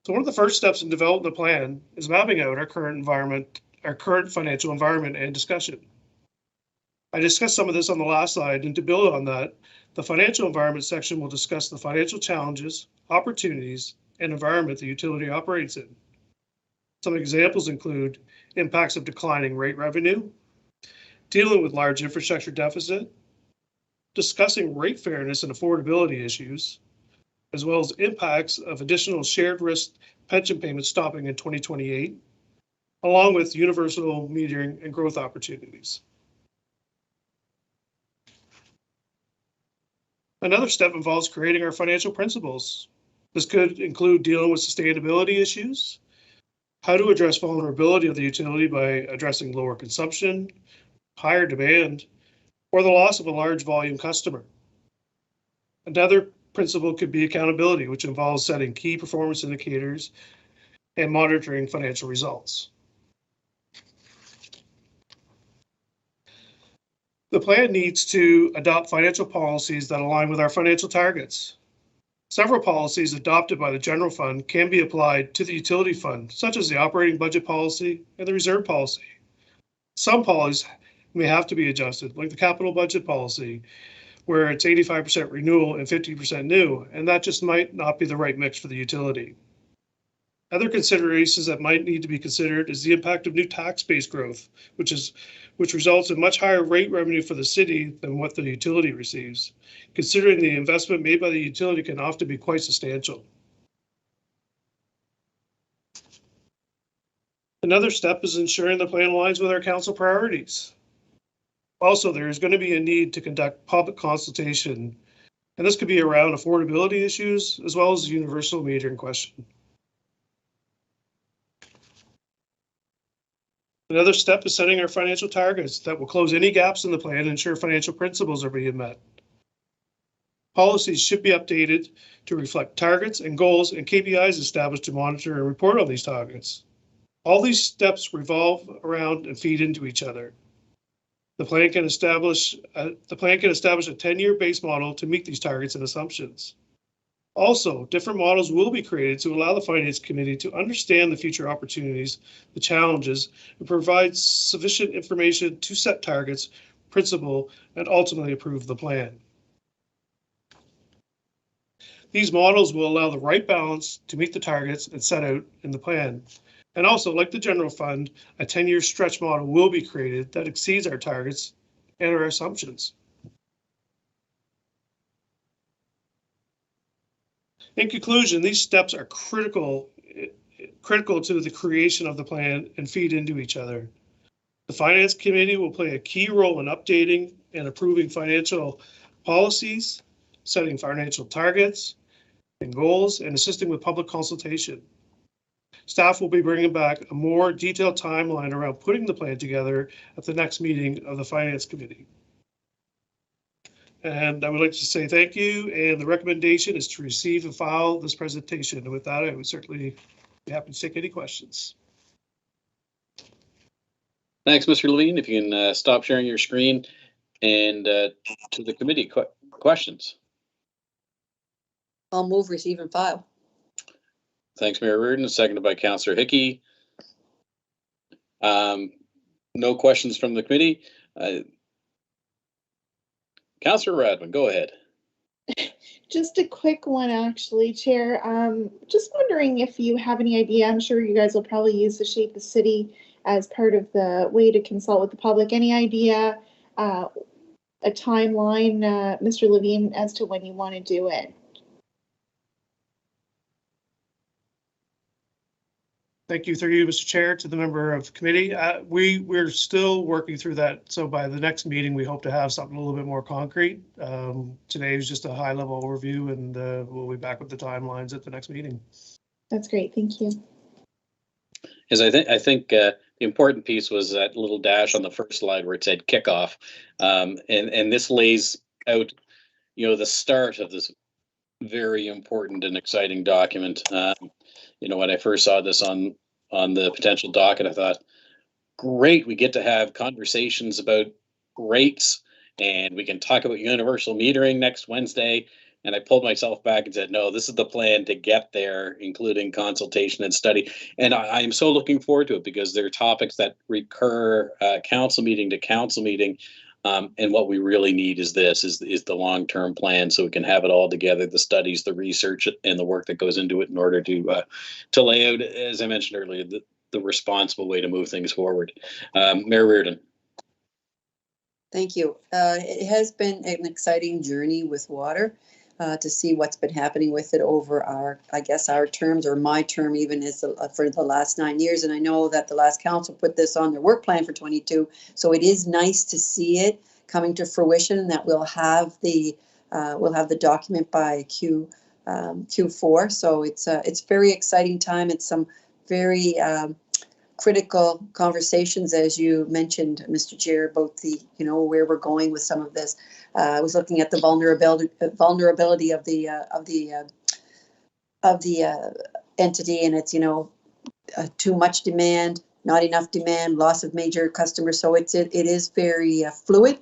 Speaker 14: So one of the first steps in developing the plan is mapping out our current financial environment and discussion. I discussed some of this on the last slide, and to build on that, the financial environment section will discuss the financial challenges, opportunities, and environment the utility operates in. Some examples include impacts of declining rate revenue, dealing with large infrastructure deficit, discussing rate fairness and affordability issues, as well as impacts of additional shared risk pension payments stopping in 2028, along with universal metering and growth opportunities. Another step involves creating our financial principles. This could include dealing with sustainability issues, how to address vulnerability of the utility by addressing lower consumption, higher demand, or the loss of a large volume customer. Another principle could be accountability, which involves setting key performance indicators and monitoring financial results. The plan needs to adopt financial policies that align with our financial targets. Several policies adopted by the general fund can be applied to the utility fund, such as the operating budget policy and the reserve policy. Some policies may have to be adjusted, like the capital budget policy, where it's 85% renewal and 50% new, and that just might not be the right mix for the utility. Other considerations that might need to be considered is the impact of new tax base growth, which results in much higher rate revenue for the city than what the utility receives, considering the investment made by the utility can often be quite substantial. Another step is ensuring the plan aligns with our council priorities. Also, there is going to be a need to conduct public consultation, and this could be around affordability issues as well as the universal metering question. Another step is setting our financial targets that will close any gaps in the plan and ensure financial principles are being met. Policies should be updated to reflect targets and goals and KPIs established to monitor and report on these targets. All these steps revolve around and feed into each other. The plan can establish a 10-year base model to meet these targets and assumptions. Also, different models will be created to allow the Finance Committee to understand the future opportunities, the challenges, and provide sufficient information to set targets, principle, and ultimately approve the plan. These models will allow the right balance to meet the targets and set out in the plan. And also, like the general fund, a 10-year stretch model will be created that exceeds our targets and our assumptions. In conclusion, these steps are critical to the creation of the plan and feed into each other. The Finance Committee will play a key role in updating and approving financial policies, setting financial targets and goals, and assisting with public consultation. Staff will be bringing back a more detailed timeline around putting the plan together at the next meeting of the Finance Committee. And I would like to say thank you, and the recommendation is to receive and file this presentation. And with that, I would certainly be happy to take any questions.
Speaker 1: Thanks, Mr. Levine. If you can stop sharing your screen, and to the committee, questions.
Speaker 3: I'll move, receive, and file.
Speaker 1: Thanks, Mayor Reardon, seconded by Councillor Hickey. No questions from the committee. Councillor Radman, go ahead.
Speaker 4: Just a quick one, actually, Chair. Just wondering if you have any idea. I'm sure you guys will probably use the Shape the City as part of the way to consult with the public. Any idea, a timeline, Mr. Levine, as to when you want to do it?
Speaker 14: Thank you, through you, Mr. Chair, to the member of the committee. We're still working through that. So by the next meeting, we hope to have something a little bit more concrete. Today is just a high-level overview, and we'll be back with the timelines at the next meeting.
Speaker 4: That's great. Thank you.
Speaker 1: Because I think the important piece was that little dash on the first slide where it said kickoff, and this lays out, the start of this very important and exciting document. When I first saw this on the potential docket, I thought, great, we get to have conversations about rates, and we can talk about universal metering next Wednesday. And I pulled myself back and said, no, this is the plan to get there, including consultation and study. And I am so looking forward to it because they're topics that recur council meeting to council meeting. And what we really need is the long-term plan, so we can have it all together, the studies, the research, and the work that goes into it in order to lay out, as I mentioned earlier, the responsible way to move things forward. Mayor Reardon.
Speaker 3: Thank you. It has been an exciting journey with water. To see what's been happening with it over our terms, or my term even, is for the last 9 years. And I know that the last council put this on their work plan for 22. So it is nice to see it coming to fruition, and that we'll have the document by Q4. So it's very exciting time. It's some very critical conversations, as you mentioned, Mr. Chair, about the where we're going with some of this. I was looking at the vulnerability of the entity, and it's too much demand, not enough demand, loss of major customers. So it is very fluid.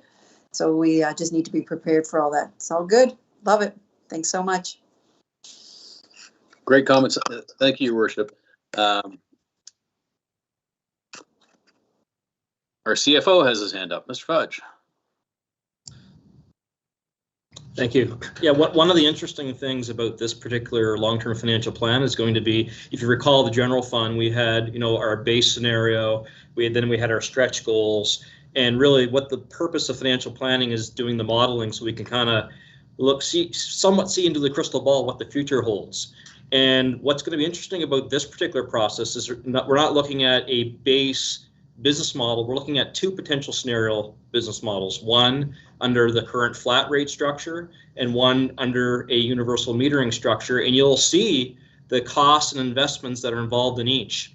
Speaker 3: So we just need to be prepared for all that. It's all good. Love it. Thanks so much.
Speaker 1: Great comments. Thank you, Your Worship. Our CFO has his hand up. Mr. Fudge.
Speaker 6: Thank you. Yeah, one of the interesting things about this particular long-term financial plan is going to be, if you recall the general fund, we had, our base scenario, we had our stretch goals, and really what the purpose of financial planning is doing the modeling so we can kind of somewhat see into the crystal ball what the future holds. And what's going to be interesting about this particular process is we're not looking at a base business model. We're looking at two potential scenario business models, one under the current flat rate structure and one under a universal metering structure, and you'll see the costs and investments that are involved in each.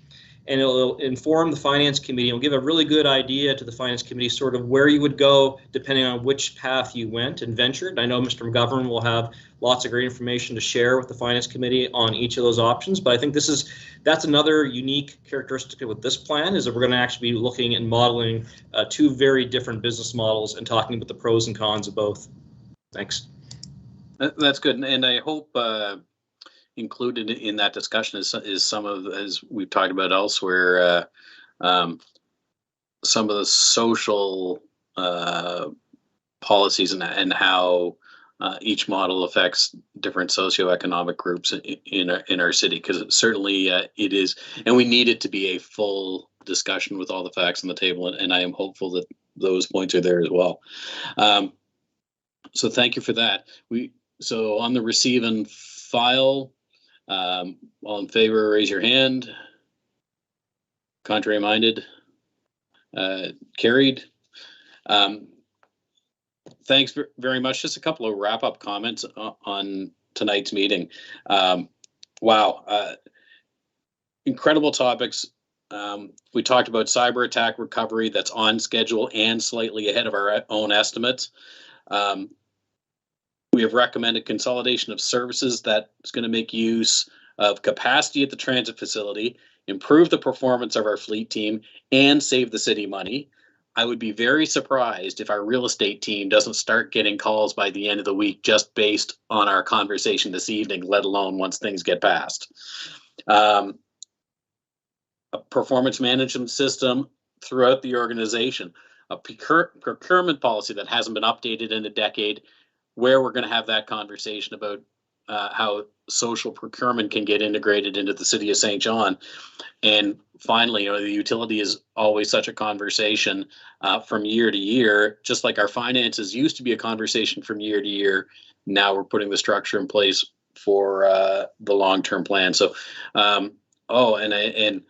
Speaker 6: And it'll inform the Finance Committee. It'll give a really good idea to the Finance Committee sort of where you would go depending on which path you went and ventured. I know Mr. McGovern will have lots of great information to share with the Finance Committee on each of those options, but I think that's another unique characteristic with this plan, is that we're going to actually be looking and modeling two very different business models and talking about the pros and cons of both. Thanks.
Speaker 1: That's good, and I hope included in that discussion is some of, as we've talked about elsewhere, some of the social policies and how each model affects different socioeconomic groups in our city, because certainly it is, and we need it to be a full discussion with all the facts on the table, and I am hopeful that those points are there as well. So thank you for that. So on the receive and file, all in favor, raise your hand. Contrary minded, carried. Thanks very much. Just a couple of wrap-up comments on tonight's meeting. Wow, incredible topics. We talked about cyber attack recovery that's on schedule and slightly ahead of our own estimates. We have recommended consolidation of services that is going to make use of capacity at the transit facility, improve the performance of our fleet team, and save the city money. I would be very surprised if our real estate team doesn't start getting calls by the end of the week just based on our conversation this evening, let alone once things get passed. A performance management system throughout the organization, a procurement policy that hasn't been updated in a decade, where we're going to have that conversation about how social procurement can get integrated into the city of St. John. And finally, the utility is always such a conversation from year to year, just like our finances used to be a conversation from year to year. Now we're putting the structure in place for the long-term plan. So, and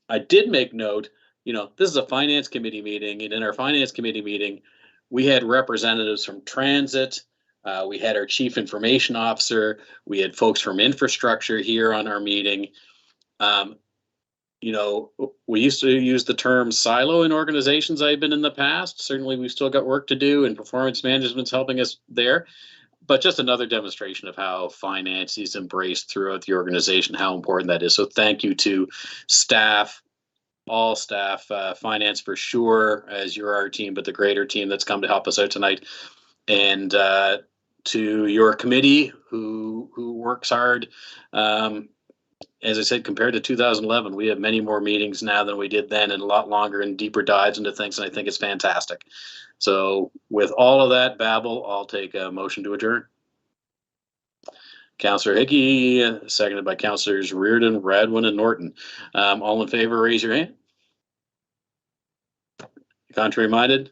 Speaker 1: I did make note, this is a Finance Committee meeting, and in our Finance Committee meeting, we had representatives from transit, We had our chief information officer. We had folks from infrastructure here on our meeting. You know, we used to use the term silo in organizations I've been in the past. Certainly, we've still got work to do, and performance management's helping us there. But just another demonstration of how finance is embraced throughout the organization, how important that is. So thank you to staff, all staff, finance for sure, as you're our team, but the greater team that's come to help us out tonight. And to your committee who works hard. As I said, compared to 2011, we have many more meetings now than we did then, and a lot longer and deeper dives into things, and I think it's fantastic. So with all of that babble, I'll take a motion to adjourn. Councillor Hickey, seconded by Councillors Reardon, Radwin, and Norton. All in favor, raise your hand. Contrary minded?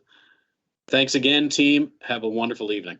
Speaker 1: Thanks again, team. Have a wonderful evening.